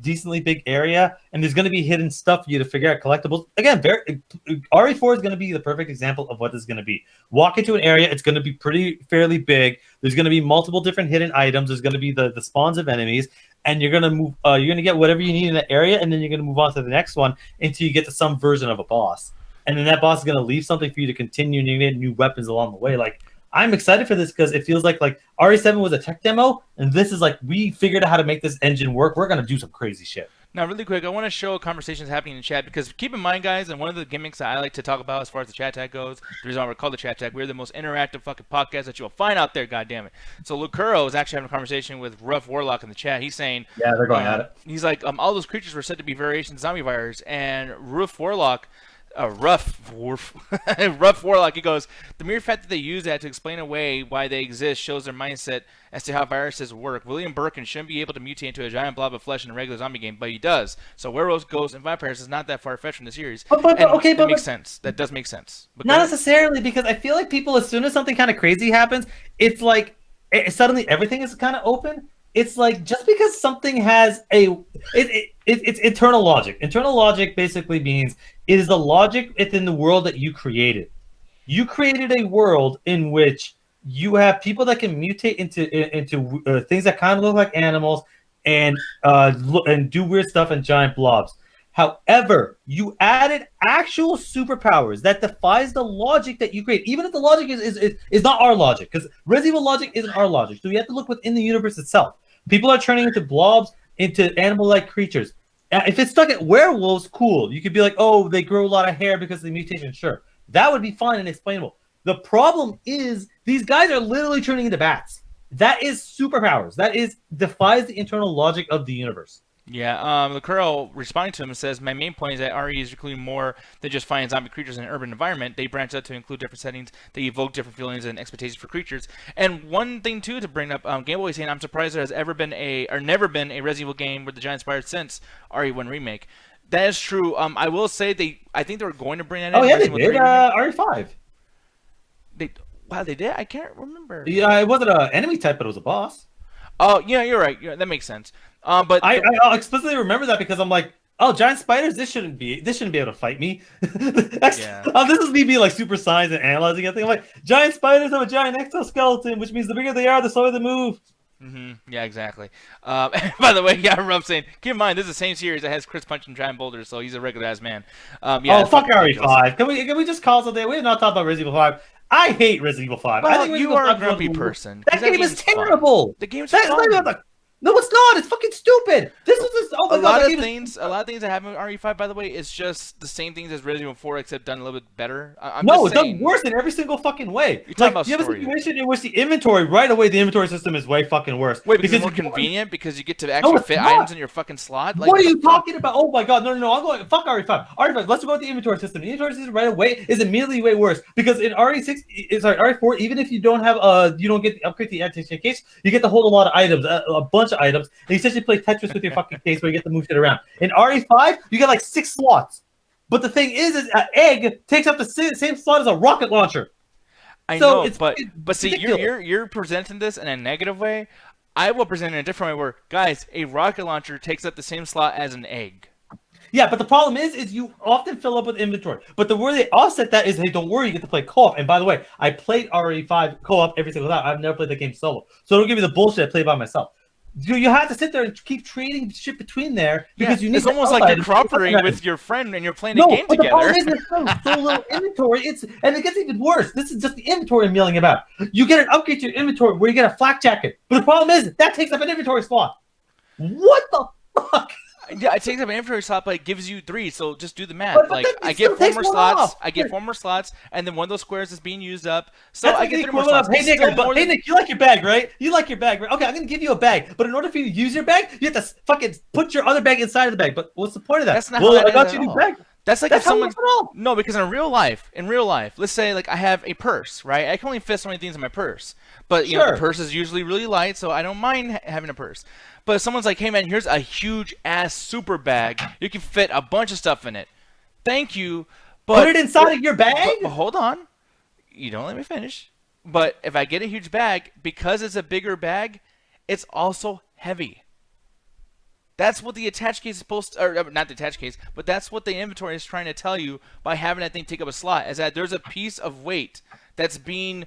decently big area, and there's going to be hidden stuff for you to figure out, collectibles. Again, RE4 is going to be the perfect example of what this is going to be. Walk into an area, it's going to be fairly big. There's going to be multiple different hidden items. There's going to be the spawns of enemies, and you're going to move. You're going to get whatever you need in that area, and then you're going to move on to the next one until you get to some version of a boss. And then that boss is going to leave something for you to continue, and you get new weapons along the way. Like, I'm excited for this because it feels like RE7 was a tech demo, and this is like, we figured out how to make this engine work. We're going to do some crazy shit. Now, really quick, I want to show conversations happening in chat, because keep in mind, guys, and one of the gimmicks that I like to talk about as far as the chat tag goes, the reason why we're called the chat tag, we're the most interactive fucking podcast that you'll find out there, goddammit. So Lucuro is actually having a conversation with Rough Warlock in the chat. He's saying, yeah, they're going at it. He's like, all those creatures were said to be variations of zombie virus, and Rough Warlock, Rough Warlock, he goes, the mere fact that they use that to explain away why they exist shows their mindset as to how viruses work. William Birkin shouldn't be able to mutate into a giant blob of flesh in a regular zombie game, but he does. So werewolves, ghosts, and vampires is not that far-fetched from the series. But makes sense. That does make sense. But not necessarily, because I feel like people, as soon as something kind of crazy happens, it's like suddenly everything is kind of open. It's like, just because something has it's internal logic. Internal logic basically means it is the logic within the world that you created. You created a world in which you have people that can mutate into things that kind of look like animals and do weird stuff in giant blobs. However, you added actual superpowers that defies the logic that you create, even if the logic is not our logic, because Resident Evil logic isn't our logic. So you have to look within the universe itself. People are turning into blobs, into animal-like creatures. If it's stuck at werewolves, cool. You could be like, oh, they grow a lot of hair because of the mutation. Sure, that would be fine and explainable. The problem is these guys are literally turning into bats. That is superpowers. That defies the internal logic of the universe. Yeah, the Curl responding to him says, my main point is that RE is including more than just finding zombie creatures in an urban environment. They branch out to include different settings. They evoke different feelings and expectations for creatures. And one thing, too, to bring up, Game Boy is saying, I'm surprised there has never been a Resident Evil game with the giant spiders since RE1 Remake. That is true. I will say, I think they were going to bring that in. Oh, yeah, they did. RE5. Wow, they did? I can't remember. Yeah, it wasn't an enemy type, but it was a boss. Oh, yeah, you're right. That makes sense. But I explicitly remember that because I'm like, Oh, giant spiders! This shouldn't be able to fight me. Yeah. This is me being like super science and analyzing everything. I'm like, giant spiders have a giant exoskeleton, which means the bigger they are, the slower they move. Yeah, exactly. By the way, yeah, Rob saying, keep in mind this is the same series that has Chris punching giant boulders, so he's a regular ass man. Yeah. Oh, fuck RE5. Can we just call something? We did not talk about Resident Evil 5. I hate Resident Evil 5. Well, I think you are a grumpy person. That game is terrible. The game's fun. No, it's not. It's fucking stupid. This was just a lot of things that happen with RE5, by the way, is just the same things as Resident Evil 4, except done a little bit better. It's done worse in every single fucking way. You're talking about you have a situation in which the inventory right away, the inventory system is way fucking worse. Wait, because it's more convenient because you get to actually fit items in your fucking slot. Like, what are you talking about? Oh my god, no! I'm going fuck RE5. RE5. Let's go with the inventory system. The inventory system right away is immediately way worse because in RE4, even if you don't have you don't get the upgrade the anti case, you get to hold a lot of items, a bunch of items, and you essentially play Tetris with your fucking case where you get to move shit around. In RE5, you get like 6 slots. But the thing is an egg takes up the same slot as a rocket launcher. I know, but see, you're presenting this in a negative way. I will present it in a different way where, guys, a rocket launcher takes up the same slot as an egg. Yeah, but the problem is you often fill up with inventory. But the way they offset that is, hey, don't worry, you get to play co-op. And by the way, I played RE5 co-op every single time. I've never played the game solo. So don't give me the bullshit I play by myself. You have to sit there and keep trading shit between there because you need. It's almost like you're cooperating with your friend and you're playing a game together. No, the problem is there's so little inventory. And it gets even worse. This is just the inventory I'm yelling about. You get an upgrade to your inventory where you get a flak jacket, but the problem is that takes up an inventory slot. What the fuck? Yeah, it takes up an inventory slot, but it gives you 3. So just do the math. But I get 4 more slots. I get 4 more slots, and then one of those squares is being used up. So I get 3 more slots. Hey Nick, you like your bag, right? You like your bag, right? Okay, I'm gonna give you a bag, but in order for you to use your bag, you have to fucking put your other bag inside of the bag. But what's the point of that? That's not how I got you a new bag. That's like if someone because in real life, let's say like I have a purse, right? I can only fit so many things in my purse, but you know the purse is usually really light, so I don't mind having a purse. But if someone's like, hey man, here's a huge ass super bag, you can fit a bunch of stuff in it. Thank you, but put it inside of your bag. But hold on, you don't let me finish. But if I get a huge bag, because it's a bigger bag, it's also heavy. That's what the attached case is supposed to, or not the attached case, but that's what the inventory is trying to tell you by having that thing take up a slot, is that there's a piece of weight that's being,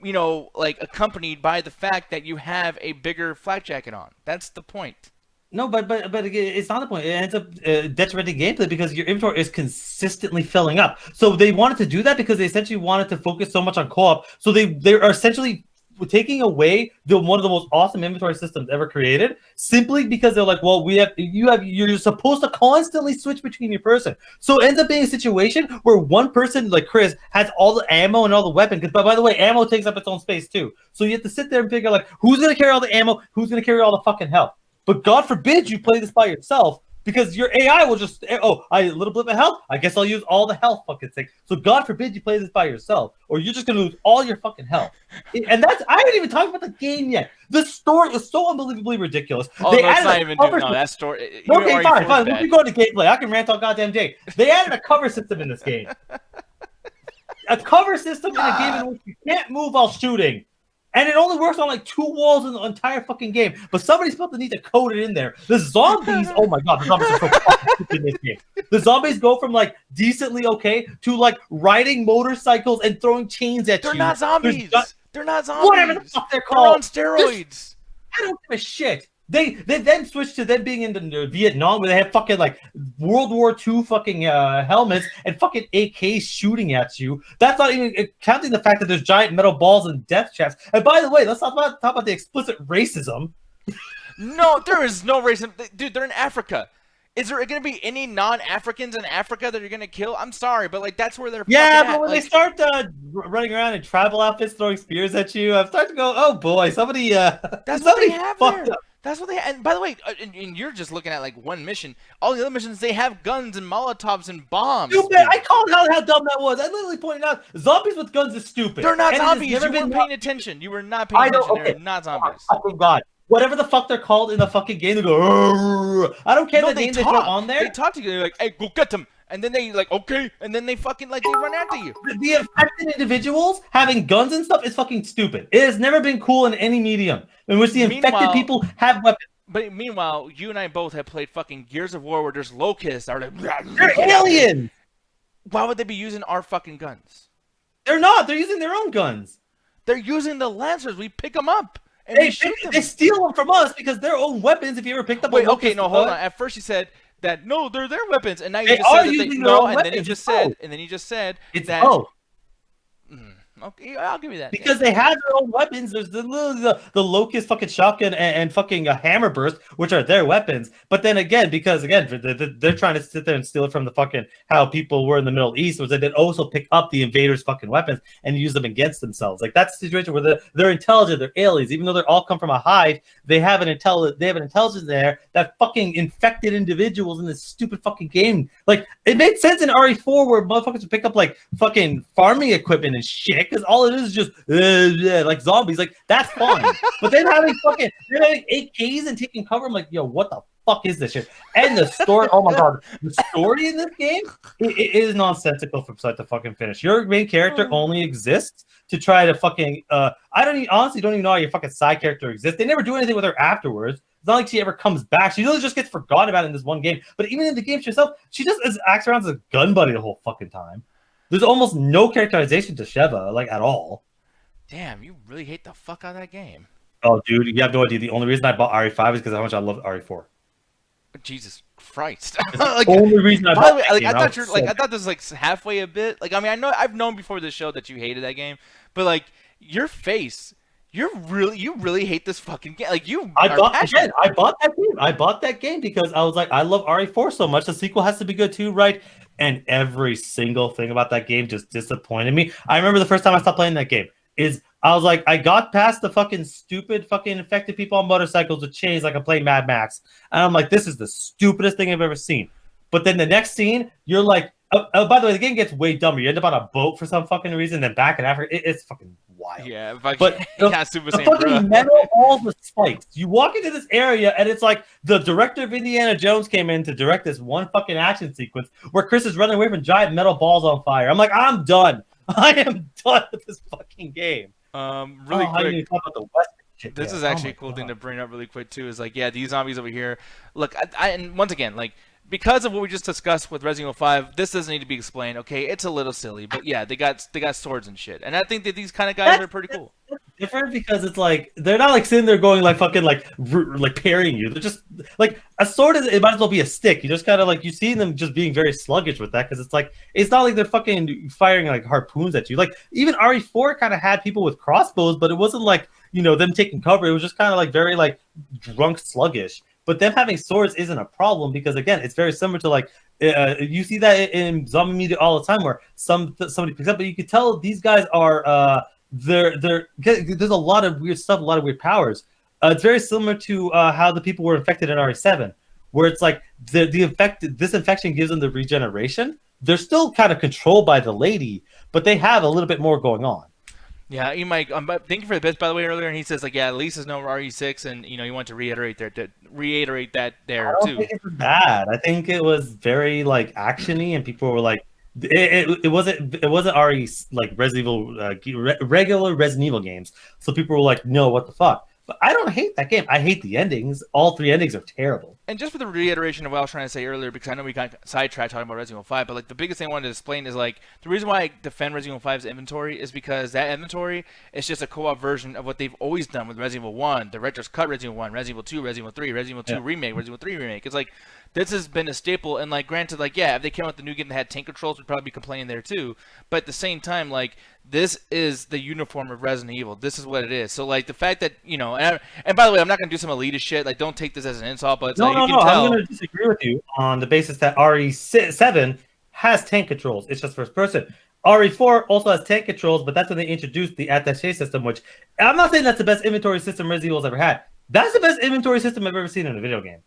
you know, like accompanied by the fact that you have a bigger flak jacket on. That's the point. No, but again, it's not the point. It ends up detrimenting gameplay because your inventory is consistently filling up. So they wanted to do that because they essentially wanted to focus so much on co-op. So they are essentially taking away one of the most awesome inventory systems ever created, simply because they're like, well, you're supposed to constantly switch between your person. So it ends up being a situation where one person like Chris has all the ammo and all the weapons. Because by the way, ammo takes up its own space too. So you have to sit there and figure like, who's gonna carry all the ammo? Who's gonna carry all the fucking health? But God forbid you play this by yourself, because your AI will just, a little bit of health, I guess I'll use all the health fucking thing. So God forbid you play this by yourself, or you're just going to lose all your fucking health. And I haven't even talked about the game yet. The story is so unbelievably ridiculous. Oh, they added not even that story. Okay, fine. Let me go to gameplay. I can rant all goddamn day. They added a cover system in this game. A cover system in a game in which you can't move while shooting. And it only works on like 2 walls in the entire fucking game. But somebody's supposed to need to code it in there. The zombies, oh my god, the zombies are so fucking in this game. The zombies go from like decently okay to like riding motorcycles and throwing chains at you. They're not zombies. They're not zombies. Whatever the fuck they're called. They're on steroids. I don't give a shit. They then switched to them being in Vietnam where they have fucking like World War II fucking helmets and fucking AKs shooting at you. That's not even counting the fact that there's giant metal balls and death traps. And by the way, let's talk about the explicit racism. No, there is no racism. Dude, they're in Africa. Is there going to be any non-Africans in Africa that you're going to kill? I'm sorry, but like that's where they're. Yeah, but when they start running around in tribal outfits, throwing spears at you, I'm starting to go, oh boy, somebody. That's what they have there. That's what they have. And by the way, and you're just looking at like one mission. All the other missions, they have guns and Molotovs and bombs. Stupid! I called out how dumb that was. I literally pointed out zombies with guns is stupid. They're not zombies. You weren't paying attention. You were not paying attention. They're not zombies. Oh god. Whatever the fuck they're called in the fucking game, they go. Arr! I don't care the name they throw on there. They talk to you. They're like, "Hey, go get them," and then they like, "Okay," and then they fucking like they run after you. The infected individuals having guns and stuff is fucking stupid. It has never been cool in any medium in which the infected people have weapons. But meanwhile, you and I both have played fucking Gears of War where there's locusts. They're aliens. Why would they be using our fucking guns? They're not. They're using their own guns. They're using the Lancers. We pick them up and They we shoot them. They steal them from us because their own weapons. If you ever picked up Wait, a okay, locust, no, hold on. At first you said that no, they're their weapons, and now you They just are said that using they their no, own and then you weapons. just It's said, both. and then you just said It's that. both. Okay, I'll give you that. Because they have their own weapons. There's the locust fucking shotgun and fucking a hammer burst, which are their weapons. But then again, because again, they're trying to sit there and steal it from the fucking how people were in the Middle East, was that they also pick up the invaders' fucking weapons and use them against themselves. Like that's the situation where they're intelligent, they're aliens, even though they all come from a hive. They have an intelligence there that fucking infected individuals in this stupid fucking game. Like it made sense in RE4 where motherfuckers would pick up like fucking farming equipment and shit. Because all it is just like zombies, like that's fine. But then having AKs and taking cover, I'm like, yo, what the fuck is this shit? And the story, oh my god, the story in this game it is nonsensical from start to fucking finish. Your main character only exists to try to fucking honestly don't even know how your fucking side character exists. They never do anything with her afterwards. It's not like she ever comes back. She really just gets forgotten about in this one game. But even in the game herself, she just acts around as a gun buddy the whole fucking time. There's almost no characterization to Sheva, like, at all. Damn, you really hate the fuck out of that game. Oh, dude, you have no idea. The only reason I bought RE5 is because how much I love RE4. Jesus Christ! Like, the only reason I bought by the way, that like game, I thought so I thought this was like halfway a bit. Like I mean, I know I've known before this show that you hated that game, but like your face, you really hate this fucking game. Like I bought that game. I bought that game because I was like, I love RE4 so much. The sequel has to be good too, right? And every single thing about that game just disappointed me. I remember the first time I stopped playing that game I was like, I got past the fucking stupid fucking infected people on motorcycles with chains like I play Mad Max. And I'm like, this is the stupidest thing I've ever seen. But then the next scene, you're like, by the way, the game gets way dumber. You end up on a boat for some fucking reason, then back in Africa. It's fucking wild. Yeah, but Super the Saiyan fucking Bro. metal walls with spikes. You walk into this area, and it's like the director of Indiana Jones came in to direct this one fucking action sequence where Chris is running away from giant metal balls on fire. I'm like, I'm done. I am done with this fucking game. Really how do quick. you talk about the West shit This there? is actually Oh a cool my thing God. to bring up really quick too. Is like, yeah, these zombies over here. Look, and once again, like because of what we just discussed with Resident Evil 5, this doesn't need to be explained. Okay, it's a little silly, but yeah, they got swords and shit, and I think that these kind of guys are pretty cool. That's different because it's like they're not like sitting there going like fucking like parrying you. They're just like a sword is it might as well be a stick. You just kind of like you see them just being very sluggish with that because it's like it's not like they're fucking firing like harpoons at you. Like even RE4 kind of had people with crossbows, but it wasn't like them taking cover. It was just kind of like very like drunk sluggish. But them having swords isn't a problem because again, it's very similar to like you see that in zombie media all the time where somebody picks up, but you can tell these guys are there's a lot of weird stuff, a lot of weird powers. It's very similar to how the people were infected in RE7, where it's like this infection gives them the regeneration. They're still kind of controlled by the lady, but they have a little bit more going on. Yeah, you might. Thank you for the bits, by the way, earlier. And he says like, yeah, at least there's no RE6, and you want to reiterate that there I don't too. think it was bad. I think it was very like actiony, and people were like, it wasn't RE like Resident Evil regular Resident Evil games. So people were like, no, what the fuck? But I don't hate that game. I hate the endings. All three endings are terrible. And just for the reiteration of what I was trying to say earlier, because I know we got sidetracked talking about Resident Evil 5, but like the biggest thing I wanted to explain is like the reason why I defend Resident Evil 5's inventory is because that inventory is just a co-op version of what they've always done with Resident Evil 1, the Retros Cut Resident Evil 1, Resident Evil 2, Resident Evil 3, Resident Evil 2 Remake, Resident Evil 3 Remake. It's like this has been a staple, and like granted, like yeah, if they came out with the new game that had tank controls, we'd probably be complaining there too. But at the same time, like this is the uniform of Resident Evil. This is what it is. So like the fact that and by the way, I'm not gonna do some elitist shit. Like don't take this as an insult, but it's No, like no, you no. can tell. I'm going to disagree with you on the basis that RE7 has tank controls. It's just first person. RE4 also has tank controls, but that's when they introduced the attaché system, which I'm not saying that's the best inventory system Resident Evil's ever had. That's the best inventory system I've ever seen in a video game.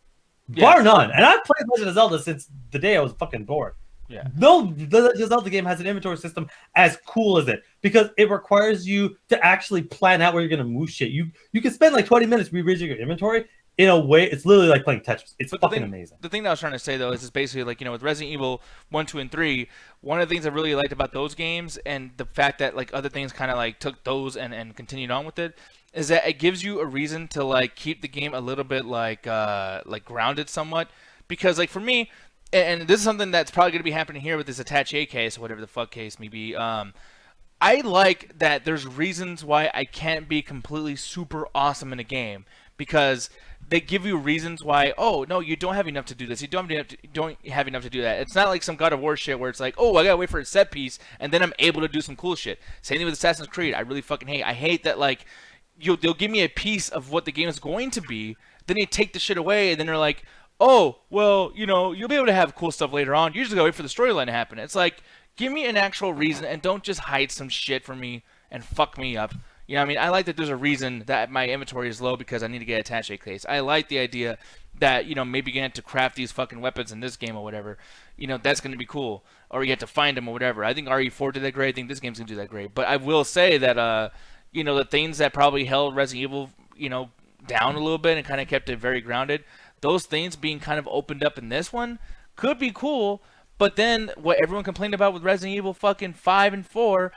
Bar none. And I've played Legend of Zelda since the day I was fucking bored. Yeah. No, the Zelda game has an inventory system as cool as it because it requires you to actually plan out where you're going to move shit. You can spend like 20 minutes rearranging your inventory. in a way, it's literally like playing Tetris. It's But fucking amazing. the thing that I was trying to say though is it's basically like, with Resident Evil 1, 2, and 3, one of the things I really liked about those games and the fact that like other things kind of like took those and continued on with it is that it gives you a reason to like keep the game a little bit like grounded somewhat, because like for me, and this is something that's probably going to be happening here with this attaché case or whatever the fuck case may be. I like that there's reasons why I can't be completely super awesome in a game, because they give you reasons why. Oh no, you don't have enough to do this. You don't have enough to do that. It's not like some God of War shit where it's like, oh, I gotta wait for a set piece and then I'm able to do some cool shit. Same thing with Assassin's Creed. I really fucking hate. I hate that like they'll give me a piece of what the game is going to be, then they take the shit away, and then they're like, oh well, you'll be able to have cool stuff later on. You just gotta wait for the storyline to happen. It's like, give me an actual reason and don't just hide some shit from me and fuck me up. You know what I mean? I like that there's a reason that my inventory is low because I need to get a attaché case. I like the idea that, maybe you get to craft these fucking weapons in this game or whatever. That's going to be cool. Or you get to find them or whatever. I think RE4 did that great. I think this game's going to do that great. But I will say that, the things that probably held Resident Evil, down a little bit and kind of kept it very grounded, those things being kind of opened up in this one could be cool. But then what everyone complained about with Resident Evil fucking 5 and 4,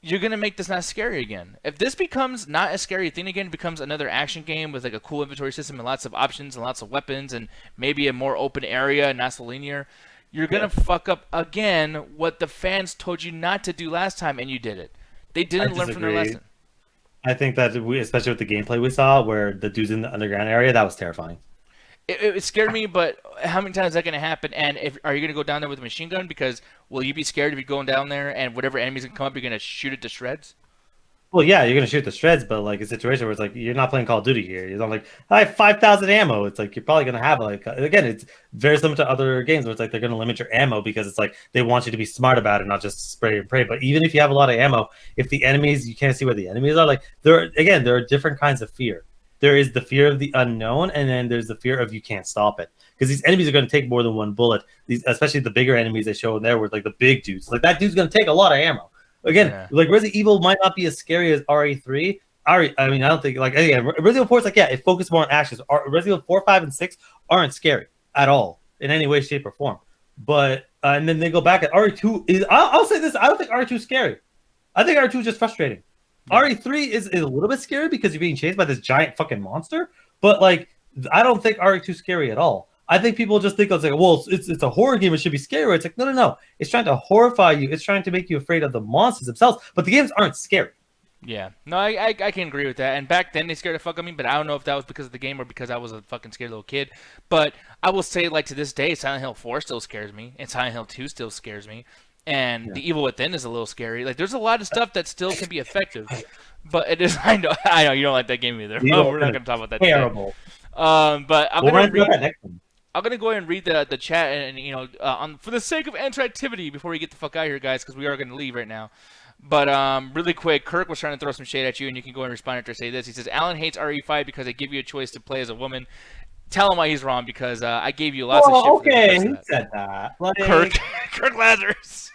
you're going to make this not scary again. If this becomes not a scary thing again, it becomes another action game with like a cool inventory system and lots of options and lots of weapons and maybe a more open area and not so linear, you're going to fuck up again what the fans told you not to do last time, and you did it. They didn't learn from their lesson. I think that especially with the gameplay we saw where the dude's in the underground area, that was terrifying. It scared me, but how many times is that going to happen? And are you going to go down there with a machine gun? Because will you be scared if you're going down there and whatever enemies can come up, you're going to shoot it to shreds? Well, yeah, you're going to shoot the shreds, but like a situation where it's like you're not playing Call of Duty here. You're not like, I have 5,000 ammo. It's like you're probably going to have like, again, it's very similar to other games where it's like they're going to limit your ammo because it's like they want you to be smart about it, not just spray and pray. But even if you have a lot of ammo, if the enemies, you can't see where the enemies are, like there are different kinds of fear. There is the fear of the unknown, and then there's the fear of you can't stop it. Because these enemies are going to take more than one bullet. These, especially the bigger enemies they show in there, were like the big dudes. Like that dude's going to take a lot of ammo. Again, like Resident Evil might not be as scary as RE3. I don't think Resident Evil 4 is like, it focused more on actions. Resident Evil 4, 5, and 6 aren't scary at all in any way, shape, or form. But and then they go back at RE2 is. I'll say this: I don't think RE2 is scary. I think RE2 is just frustrating. RE3 is a little bit scary because you're being chased by this giant fucking monster, but like I don't think RE2 is scary at all. I think people just think it's like, well, it's a horror game, it should be scary. It's like, no. It's trying to horrify you. It's trying to make you afraid of the monsters themselves, but the games aren't scary. Yeah. No, I can agree with that. And back then they scared the fuck out of me, but I don't know if that was because of the game or because I was a fucking scared little kid. But I will say, like, to this day, Silent Hill 4 still scares me, and Silent Hill 2 still scares me. And The Evil Within is a little scary. Like, there's a lot of stuff that still can be effective. But it is. I know you don't like that game either. We're not going to talk about that. Terrible. But I'm going to go ahead and read the chat, and for the sake of interactivity, before we get the fuck out of here, guys, because we are going to leave right now. But really quick, Kirk was trying to throw some shade at you, and you can go and respond after I say this. He says, Alan hates RE5 because they give you a choice to play as a woman. Tell him why he's wrong, because I gave you lots of shit. Okay, who said that? Like, Kirk Lazarus.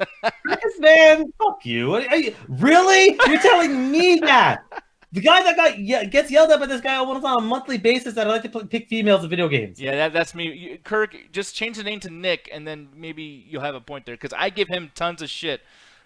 Man, fuck you. Really? You're telling me that? The guy that gets yelled at by this guy almost on a monthly basis that I like to pick females in video games. Yeah, that's me. Kirk, just change the name to Nick, and then maybe you'll have a point there, because I give him tons of shit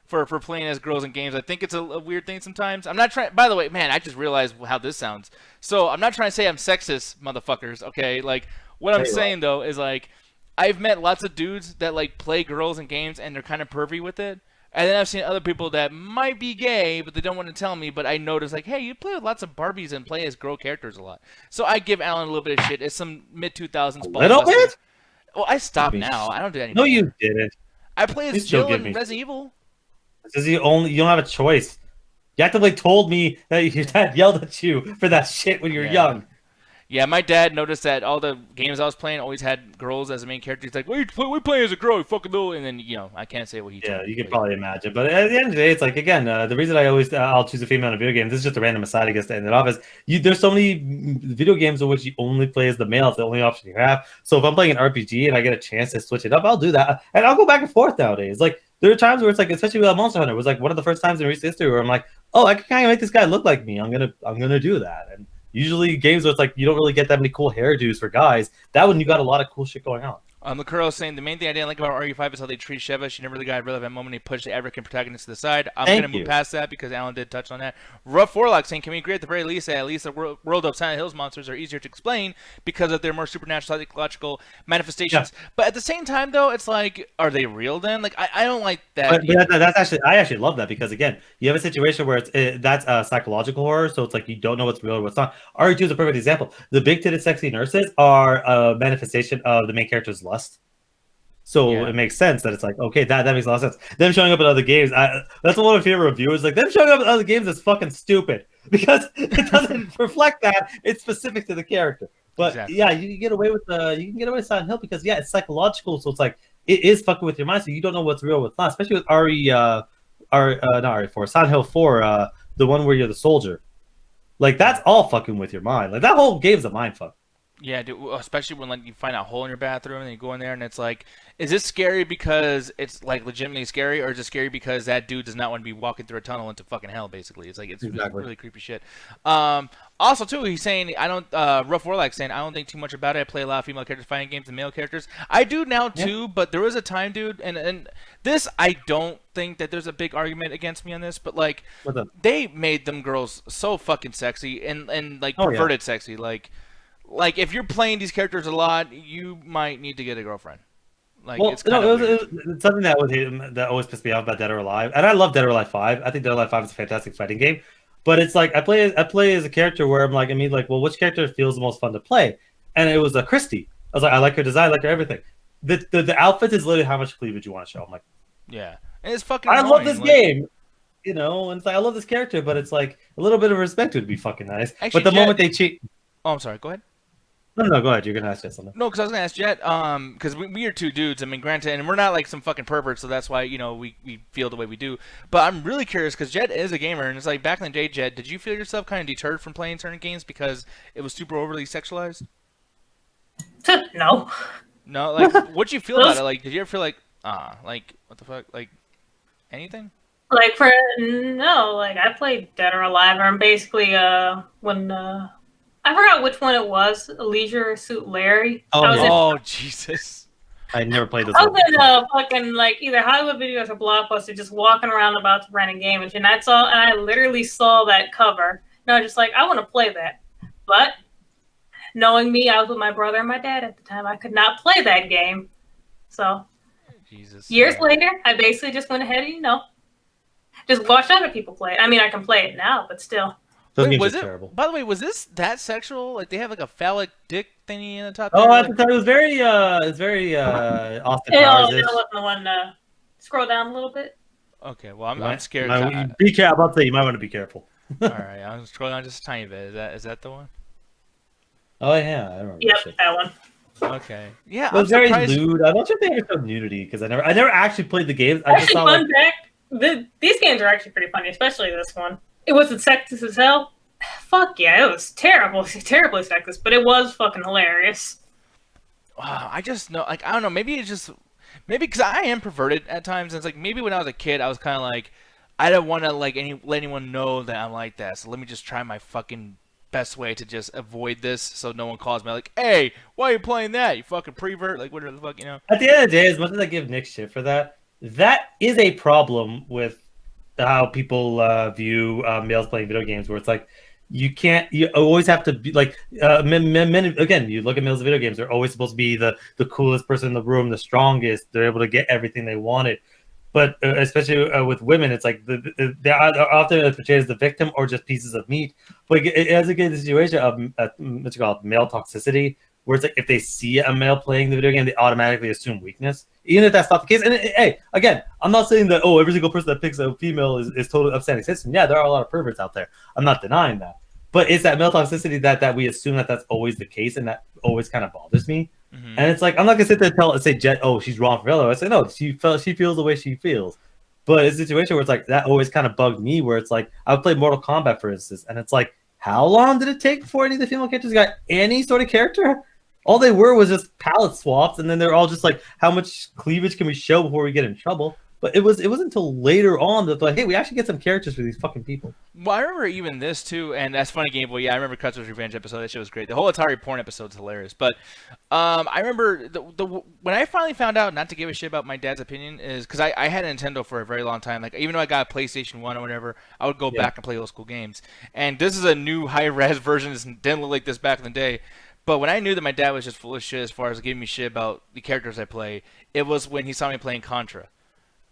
for playing as girls in games. I think it's a weird thing sometimes. I'm not trying. By the way, man, I just realized how this sounds. So I'm not trying to say I'm sexist, motherfuckers. Okay, like what I'm saying though is like I've met lots of dudes that like play girls in games and they're kind of pervy with it. And then I've seen other people that might be gay, but they don't want to tell me. But I notice, like, hey, you play with lots of Barbies and play as girl characters a lot. So I give Alan a little bit of shit. It's some mid-2000s. Little bit? Well, I stopped now. I don't do that anymore. No, you didn't. I play as Jill in Resident Evil. This is you don't have a choice. You actively told me that your dad yelled at you for that shit when you were young. Yeah, my dad noticed that all the games I was playing always had girls as the main character. He's like, we play as a girl, you fucking little. And then, I can't say what he told me. Yeah, you can probably imagine. But at the end of the day, it's like, again, the reason I'll choose a female in a video game, this is just a random aside, I guess, to end it off, is there's so many video games in which you only play as the male. It's the only option you have. So if I'm playing an RPG and I get a chance to switch it up, I'll do that. And I'll go back and forth nowadays. Like, there are times where it's like, especially with Monster Hunter, it was like one of the first times in recent history where I'm like, oh, I can kind of make this guy look like me. I'm gonna do that. And Usually games where it's like you don't really get that many cool hairdos for guys. That one you got a lot of cool shit going on. Lucuro saying the main thing I didn't like about RE5 is how they treat Sheva. She never really got a relevant moment. They pushed the African protagonist to the side. I'm going to move past that because Alan did touch on that. Rough Warlock saying, can we agree at the very least that at least the world of Silent Hills monsters are easier to explain because of their more supernatural psychological manifestations. Yeah. But at the same time, though, it's like, are they real then? Like, I don't like that. But that's actually, I actually love that because, again, you have a situation where that's psychological horror, so it's like you don't know what's real or what's not. RE2 is a perfect example. The big-titted sexy nurses are a manifestation of the main character's lust. So it makes sense that it's like, okay, that makes a lot of sense. Them showing up in other games, that's one of my favorite reviews. Like, them showing up in other games is fucking stupid because it doesn't reflect that. It's specific to the character. But yeah, you can get away with Silent Hill because it's psychological. So it's like it is fucking with your mind. So you don't know what's real, what's not. Especially with not RE4, Silent Hill 4, the one where you're the soldier. Like that's all fucking with your mind. Like that whole game's a mind fuck. Yeah, dude, especially when like you find a hole in your bathroom and you go in there and it's like, is this scary because it's like legitimately scary, or is it scary because that dude does not want to be walking through a tunnel into fucking hell? Basically, it's like it's really creepy shit. Also, too, he's saying Rough Warlock saying I don't think too much about it. I play a lot of female characters fighting games and male characters. I do now too, but there was a time, dude, and this I don't think that there's a big argument against me on this, but like they made them girls so fucking sexy and like perverted sexy, Like if you're playing these characters a lot, you might need to get a girlfriend. Like it's something that always pissed me off about Dead or Alive, and I love Dead or Alive 5. I think Dead or Alive 5 is a fantastic fighting game, but it's like I play as a character where I'm like, well, which character feels the most fun to play? And it was Christy. I was like, I like her design, I like her everything. The outfit is literally how much cleavage you want to show. I'm like, yeah, and it's fucking. I love this game. And it's like I love this character, but it's like a little bit of respect would be fucking nice. Actually, but the moment they cheat, I'm sorry. Go ahead. No, go ahead. You're gonna ask Jet something. No, because I was gonna ask Jet. Because we are two dudes. I mean, granted, and we're not like some fucking perverts, so that's why we feel the way we do. But I'm really curious because Jet is a gamer, and it's like back in the day, Jet, did you feel yourself kind of deterred from playing certain games because it was super overly sexualized? No. No, like what'd you feel about it? Like, did you ever feel like like what the fuck, like anything? Like like I played Dead or Alive, and basically when I forgot which one it was. Leisure Suit Larry. Oh, Jesus. I never played this. I was in fucking like either Hollywood Videos or Blockbuster, just walking around about to rent a game, and I literally saw that cover. And I was just like, I want to play that. But knowing me, I was with my brother and my dad at the time. I could not play that game. So years later, I basically just went ahead and just watched other people play it. I mean, I can play it now, but still. Wait, was it terrible? By the way, was this that sexual? Like they have like a phallic dick thingy in the top. Oh, at the time it was very Austin Powers. That wasn't the one. Scroll down a little bit. Okay, well I'm scared. Be careful. I'll say you might want to be careful. All right, I'm scrolling down just a tiny bit. Is that the one? Oh yeah, I remember. Yep, that one. Okay. Yeah, it was very lewd. I don't think they ever showed nudity because I never actually played the games. I just saw fun fact. These games are actually pretty funny, especially this one. It wasn't sexist as hell. Fuck yeah, it was terribly sexist, but it was fucking hilarious. Wow, I just know, like, I don't know, maybe because I am perverted at times, and it's like, maybe when I was a kid, I was kind of like, I don't want to, like, let anyone know that I'm like that, so let me just try my fucking best way to just avoid this, so no one calls me, like, hey, why are you playing that, you fucking prevert, like, whatever the fuck, At the end of the day, as much as I give Nick shit for that, that is a problem with how people view males playing video games, where it's like, you always have to be like men again, you look at males in video games, they're always supposed to be the coolest person in the room, the strongest, they're able to get everything they wanted. But especially with women, it's like they're often portrayed as the victim or just pieces of meat. But it has a good situation of what's it called, male toxicity, where it's like if they see a male playing the video game, they automatically assume weakness, even if that's not the case. And hey, again, I'm not saying that every single person that picks a female is totally upsetting system. Yeah, there are a lot of perverts out there. I'm not denying that. But it's that male toxicity that we assume that's always the case, and that always kind of bothers me. Mm-hmm. And it's like, I'm not gonna sit there and say Jet, oh, she's wrong for Hello. I say no, she feels the way she feels. But it's a situation where it's like that always kind of bugged me, where it's like I would play Mortal Kombat, for instance, and it's like, how long did it take before any of the female characters got any sort of character? All they were was just palette swaps, and then they're all just like, how much cleavage can we show before we get in trouble? But it wasn't until later on that like, hey, we actually get some characters for these fucking people. Well, I remember even this too, and that's funny, Game Boy. Yeah, I remember Cutler's Revenge episode. That shit was great. The whole Atari porn episode's hilarious. But I remember when I finally found out not to give a shit about my dad's opinion is because I had a Nintendo for a very long time. Like even though I got a PlayStation 1 or whatever, I would go back and play old school games. And this is a new high res version. It didn't look like this back in the day. But when I knew that my dad was just full of shit as far as giving me shit about the characters I play, it was when he saw me playing Contra.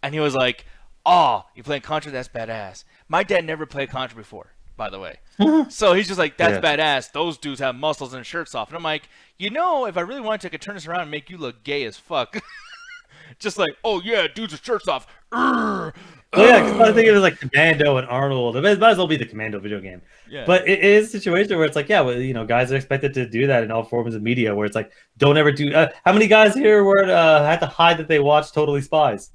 And he was like, "Oh, you playing Contra? That's badass." My dad never played Contra before, by the way. So he's just like, "That's badass. Those dudes have muscles and shirts off." And I'm like, if I really wanted to, I could turn this around and make you look gay as fuck. Just like, "Oh yeah, dudes with shirts off." Well, yeah, because I think it was like Commando and Arnold. It might as well be the Commando video game. Yeah. But it is a situation where it's like, yeah, well, guys are expected to do that in all forms of media. Where it's like, don't ever do. How many guys here had to hide that they watched Totally Spies?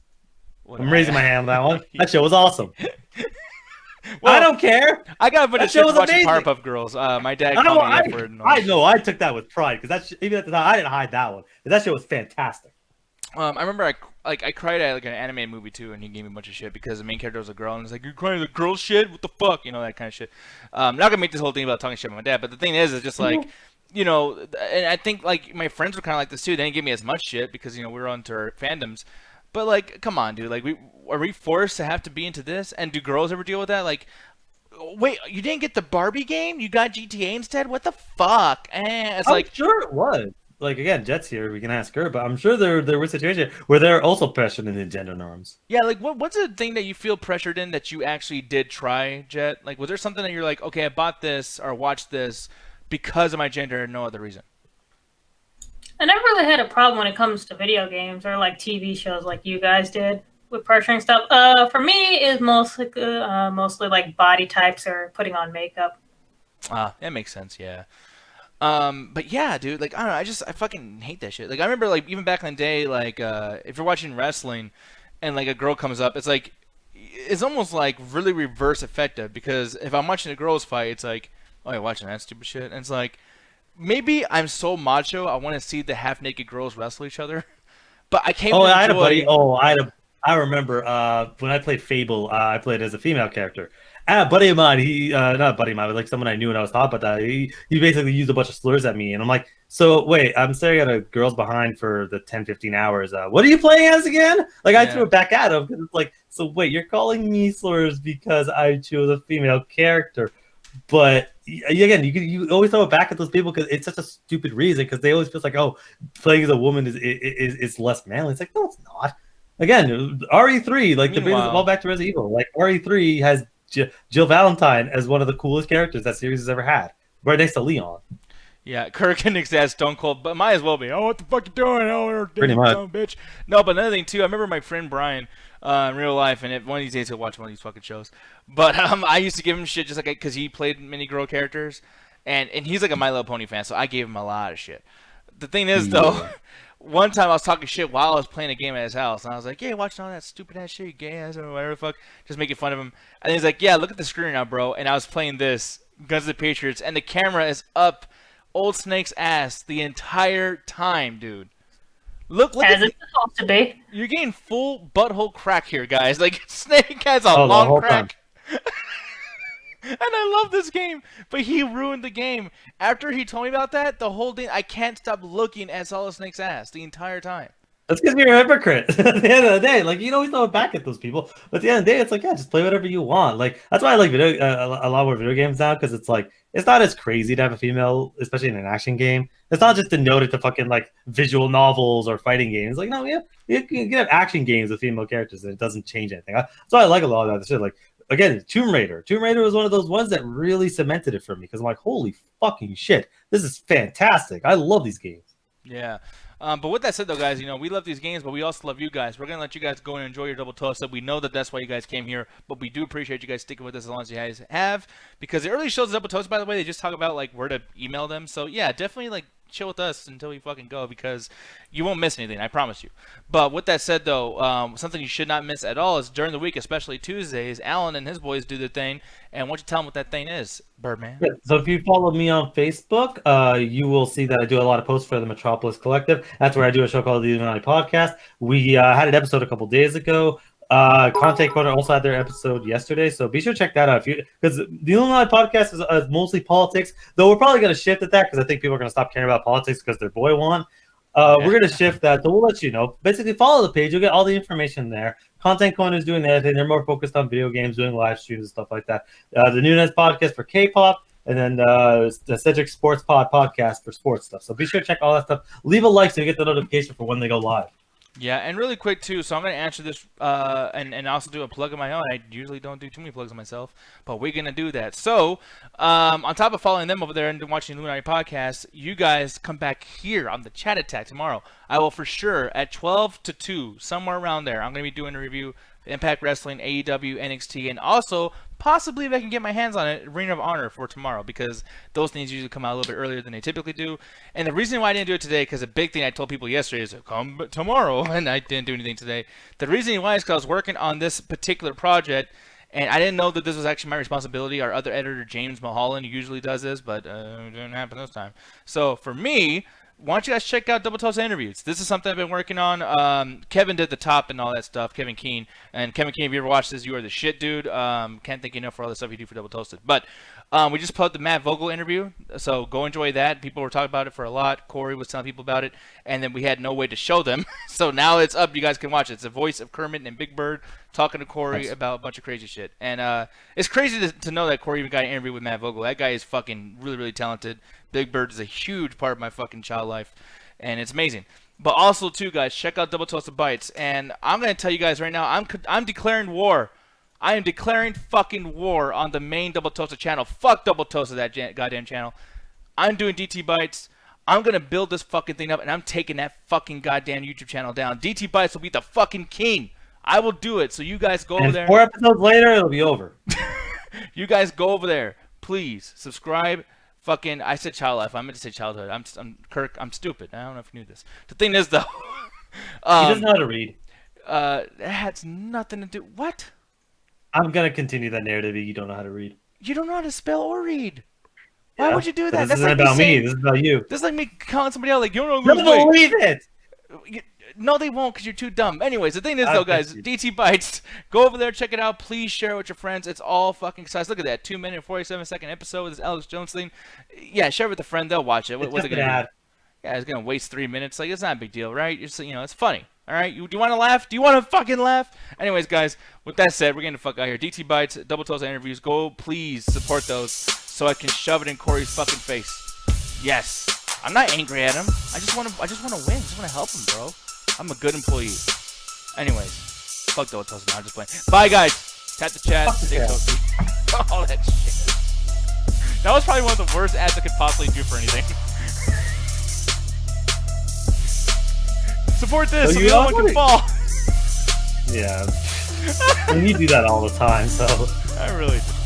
I'm raising my hand on that one. That show was awesome. Well, I don't care. I got a bunch of shit watching Powerpuff Girls. My dad called me up for it. I know. I took that with pride because even at the time I didn't hide that one. That shit was fantastic. I remember I cried at like an anime movie too, and he gave me a bunch of shit because the main character was a girl, and it's like, "You're crying at the girl shit? What the fuck?" That kind of shit. I'm not gonna make this whole thing about talking shit about my dad, but the thing is, it's just like, and I think like my friends were kind of like this too. They didn't give me as much shit because we were onto our fandoms. But like, come on, dude. Like, are we forced to have to be into this? And do girls ever deal with that? Like, wait, you didn't get the Barbie game? You got GTA instead? What the fuck? I'm sure it was. Like again, Jet's here. We can ask her, but I'm sure there was situations where they're also pressured in the gender norms. Yeah, like what's the thing that you feel pressured in that you actually did try, Jet? Like, was there something that you're like, okay, I bought this or watched this because of my gender and no other reason? I never really had a problem when it comes to video games or like TV shows like you guys did with pressuring stuff. For me, it's mostly like body types or putting on makeup. That makes sense. Yeah. But yeah, dude. Like I don't know. I fucking hate that shit. Like I remember like even back in the day, like if you're watching wrestling, and like a girl comes up, it's almost like really reverse effective because if I'm watching a girls fight, it's like, oh, you're watching that stupid shit, and it's like. Maybe I'm so macho. I want to see the half-naked girls wrestle each other, but I came. I had a buddy. I remember when I played Fable. I played as a female character. And a buddy of mine, not a buddy of mine, but like someone I knew when I was taught about that. He basically used a bunch of slurs at me, and I'm like, so wait, I'm staring at a girl's behind for the 10, 15 hours. What are you playing as again? Like I threw it back at him because it's like, so wait, you're calling me slurs because I chose a female character. But again, you always throw it back at those people because it's such a stupid reason because they always feel like, oh, playing as a woman is less manly. It's like, no, it's not. Again, RE3, like to bring this all back to Resident Evil, like RE3 has Jill Valentine as one of the coolest characters that series has ever had, right next to Leon. Yeah, Kirk and Nick's ass Stone Cold, but might as well be. Oh, what the fuck you doing? Oh, pretty much, bitch. No, but another thing too, I remember my friend Brian. In real life, and one of these days he'll watch one of these fucking shows. But I used to give him shit just like because he played many girl characters, and he's like a My Little Pony fan, so I gave him a lot of shit. The thing is, though, one time I was talking shit while I was playing a game at his house, and I was like, "Yeah, watching all that stupid ass shit, you gay ass, or whatever the fuck," just making fun of him. And he's like, "Yeah, look at the screen now, bro." And I was playing this Guns of the Patriots, and the camera is up Old Snake's ass the entire time, dude. Look as it's supposed to be. You're getting full butthole crack here, guys. Like Snake has a long crack. And I love this game, but he ruined the game. After he told me about that, the whole thing, I can't stop looking at Solid Snake's ass the entire time. That's because you're a hypocrite. At the end of the day, like you always throw it back at those people, but at the end of the day, it's like, yeah, just play whatever you want. Like that's why I like a lot more video games now because it's like it's not as crazy to have a female, especially in an action game. It's not just denoted to fucking like visual novels or fighting games. Like no, yeah, you can have action games with female characters and it doesn't change anything. That's why I like a lot of that shit. Like again, Tomb Raider. Tomb Raider was one of those ones that really cemented it for me because I'm like, holy fucking shit, this is fantastic. I love these games. Yeah. But with that said, though, guys, we love these games, but we also love you guys. We're going to let you guys go and enjoy your double toast. We know that that's why you guys came here, but we do appreciate you guys sticking with us as long as you guys have. Because the early shows of double toast, by the way, they just talk about, like, where to email them. So, yeah, definitely, like, chill with us until we fucking go because you won't miss anything, I promise you. But with that said, though, something you should not miss at all is during the week, especially Tuesdays, Alan and his boys do their thing. And why don't you tell them what that thing is, Birdman? Yeah, so if you follow me on Facebook, you will see that I do a lot of posts for the Metropolis Collective. That's where I do a show called The Illuminati Podcast. We had an episode a couple days ago. Content Corner also had their episode yesterday, so be sure to check that out. Because the Illuminati podcast is mostly politics, though we're probably going to shift at that because I think people are going to stop caring about politics because their boy won. We're going to shift that, so we'll let you know. Basically, follow the page. You'll get all the information there. Content Corner is doing their thing. They're more focused on video games, doing live streams and stuff like that. The Nunes podcast for K-pop, and then the Cedric Sports Pod podcast for sports stuff. So be sure to check all that stuff. Leave a like so you get the notification for when they go live. Yeah, and really quick too. So I'm gonna answer this, and also do a plug of my own. I usually don't do too many plugs of myself, but we're gonna do that. So, on top of following them over there and watching the Illuminati podcast, you guys come back here on the Chat Attack tomorrow. I will for sure at 12 to 2, somewhere around there. I'm gonna be doing a review. Impact Wrestling, AEW, NXT, and also possibly if I can get my hands on it, Ring of Honor for tomorrow because those things usually come out a little bit earlier than they typically do. And the reason why I didn't do it today, because a big thing I told people yesterday is come tomorrow, and I didn't do anything today. The reason why is because I was working on this particular project, and I didn't know that this was actually my responsibility. Our other editor, James Mulholland, usually does this, but it didn't happen this time. So for me, why don't you guys check out Double Toast Interviews? This is something I've been working on. Kevin did the top and all that stuff, Kevin Keane. And Kevin Keane, if you ever watched this, you are the shit, dude. Can't thank you enough for all the stuff you do for Double Toasted. But we just put up the Matt Vogel interview, so go enjoy that. People were talking about it for a lot. Corey was telling people about it, and then we had no way to show them. So now it's up. You guys can watch it. It's the voice of Kermit and Big Bird talking to Corey about a bunch of crazy shit. And it's crazy to know that Corey even got an interview with Matt Vogel. That guy is fucking really, really talented. Big Bird is a huge part of my fucking child life, and it's amazing. But also, too, guys, check out Double Toasted Bites. And I'm going to tell you guys right now, I'm declaring war. I am declaring fucking war on the main Double Toasted channel. Fuck Double Toasted, that goddamn channel. I'm doing DT Bites. I'm going to build this fucking thing up, and I'm taking that fucking goddamn YouTube channel down. DT Bites will be the fucking king. I will do it. So you guys go over there. 4 episodes later, it'll be over. You guys go over there. Please subscribe. Fucking, I said child life. I meant to say childhood. I'm Kirk. I'm stupid. I don't know if you knew this. The thing is, though, he doesn't know how to read. That has nothing to do. What? I'm gonna continue that narrative. You don't know how to read. You don't know how to spell or read. Why would you do that? This isn't about me. This is about you. This is like me calling somebody out like you don't know. They'll believe it. No, they won't because you're too dumb. Anyways, the thing is, though, guys, DT Bites, go over there, check it out. Please share it with your friends. It's all fucking exciting. Look at that 2 minute, 47-second episode with this Alex Jones thing. Yeah, share it with a friend. They'll watch it. What's it going to do? Yeah, it's going to waste 3 minutes. Like, it's not a big deal, right? It's, it's funny. All right? Do you want to laugh? Do you want to fucking laugh? Anyways, guys, with that said, we're getting the fuck out of here. DT Bites, Double Toast Interviews. Go, please, support those so I can shove it in Corey's fucking face. Yes. I'm not angry at him. I just want to win. I just want to help him, bro. I'm a good employee. Anyways, fuck Double Toast now. I'm just playing. Bye, guys. Tap the chat. Stay toasty. All that shit. That was probably one of the worst ads I could possibly do for anything. Support this so no one can fall. Yeah. And you do that all the time, so. I really do.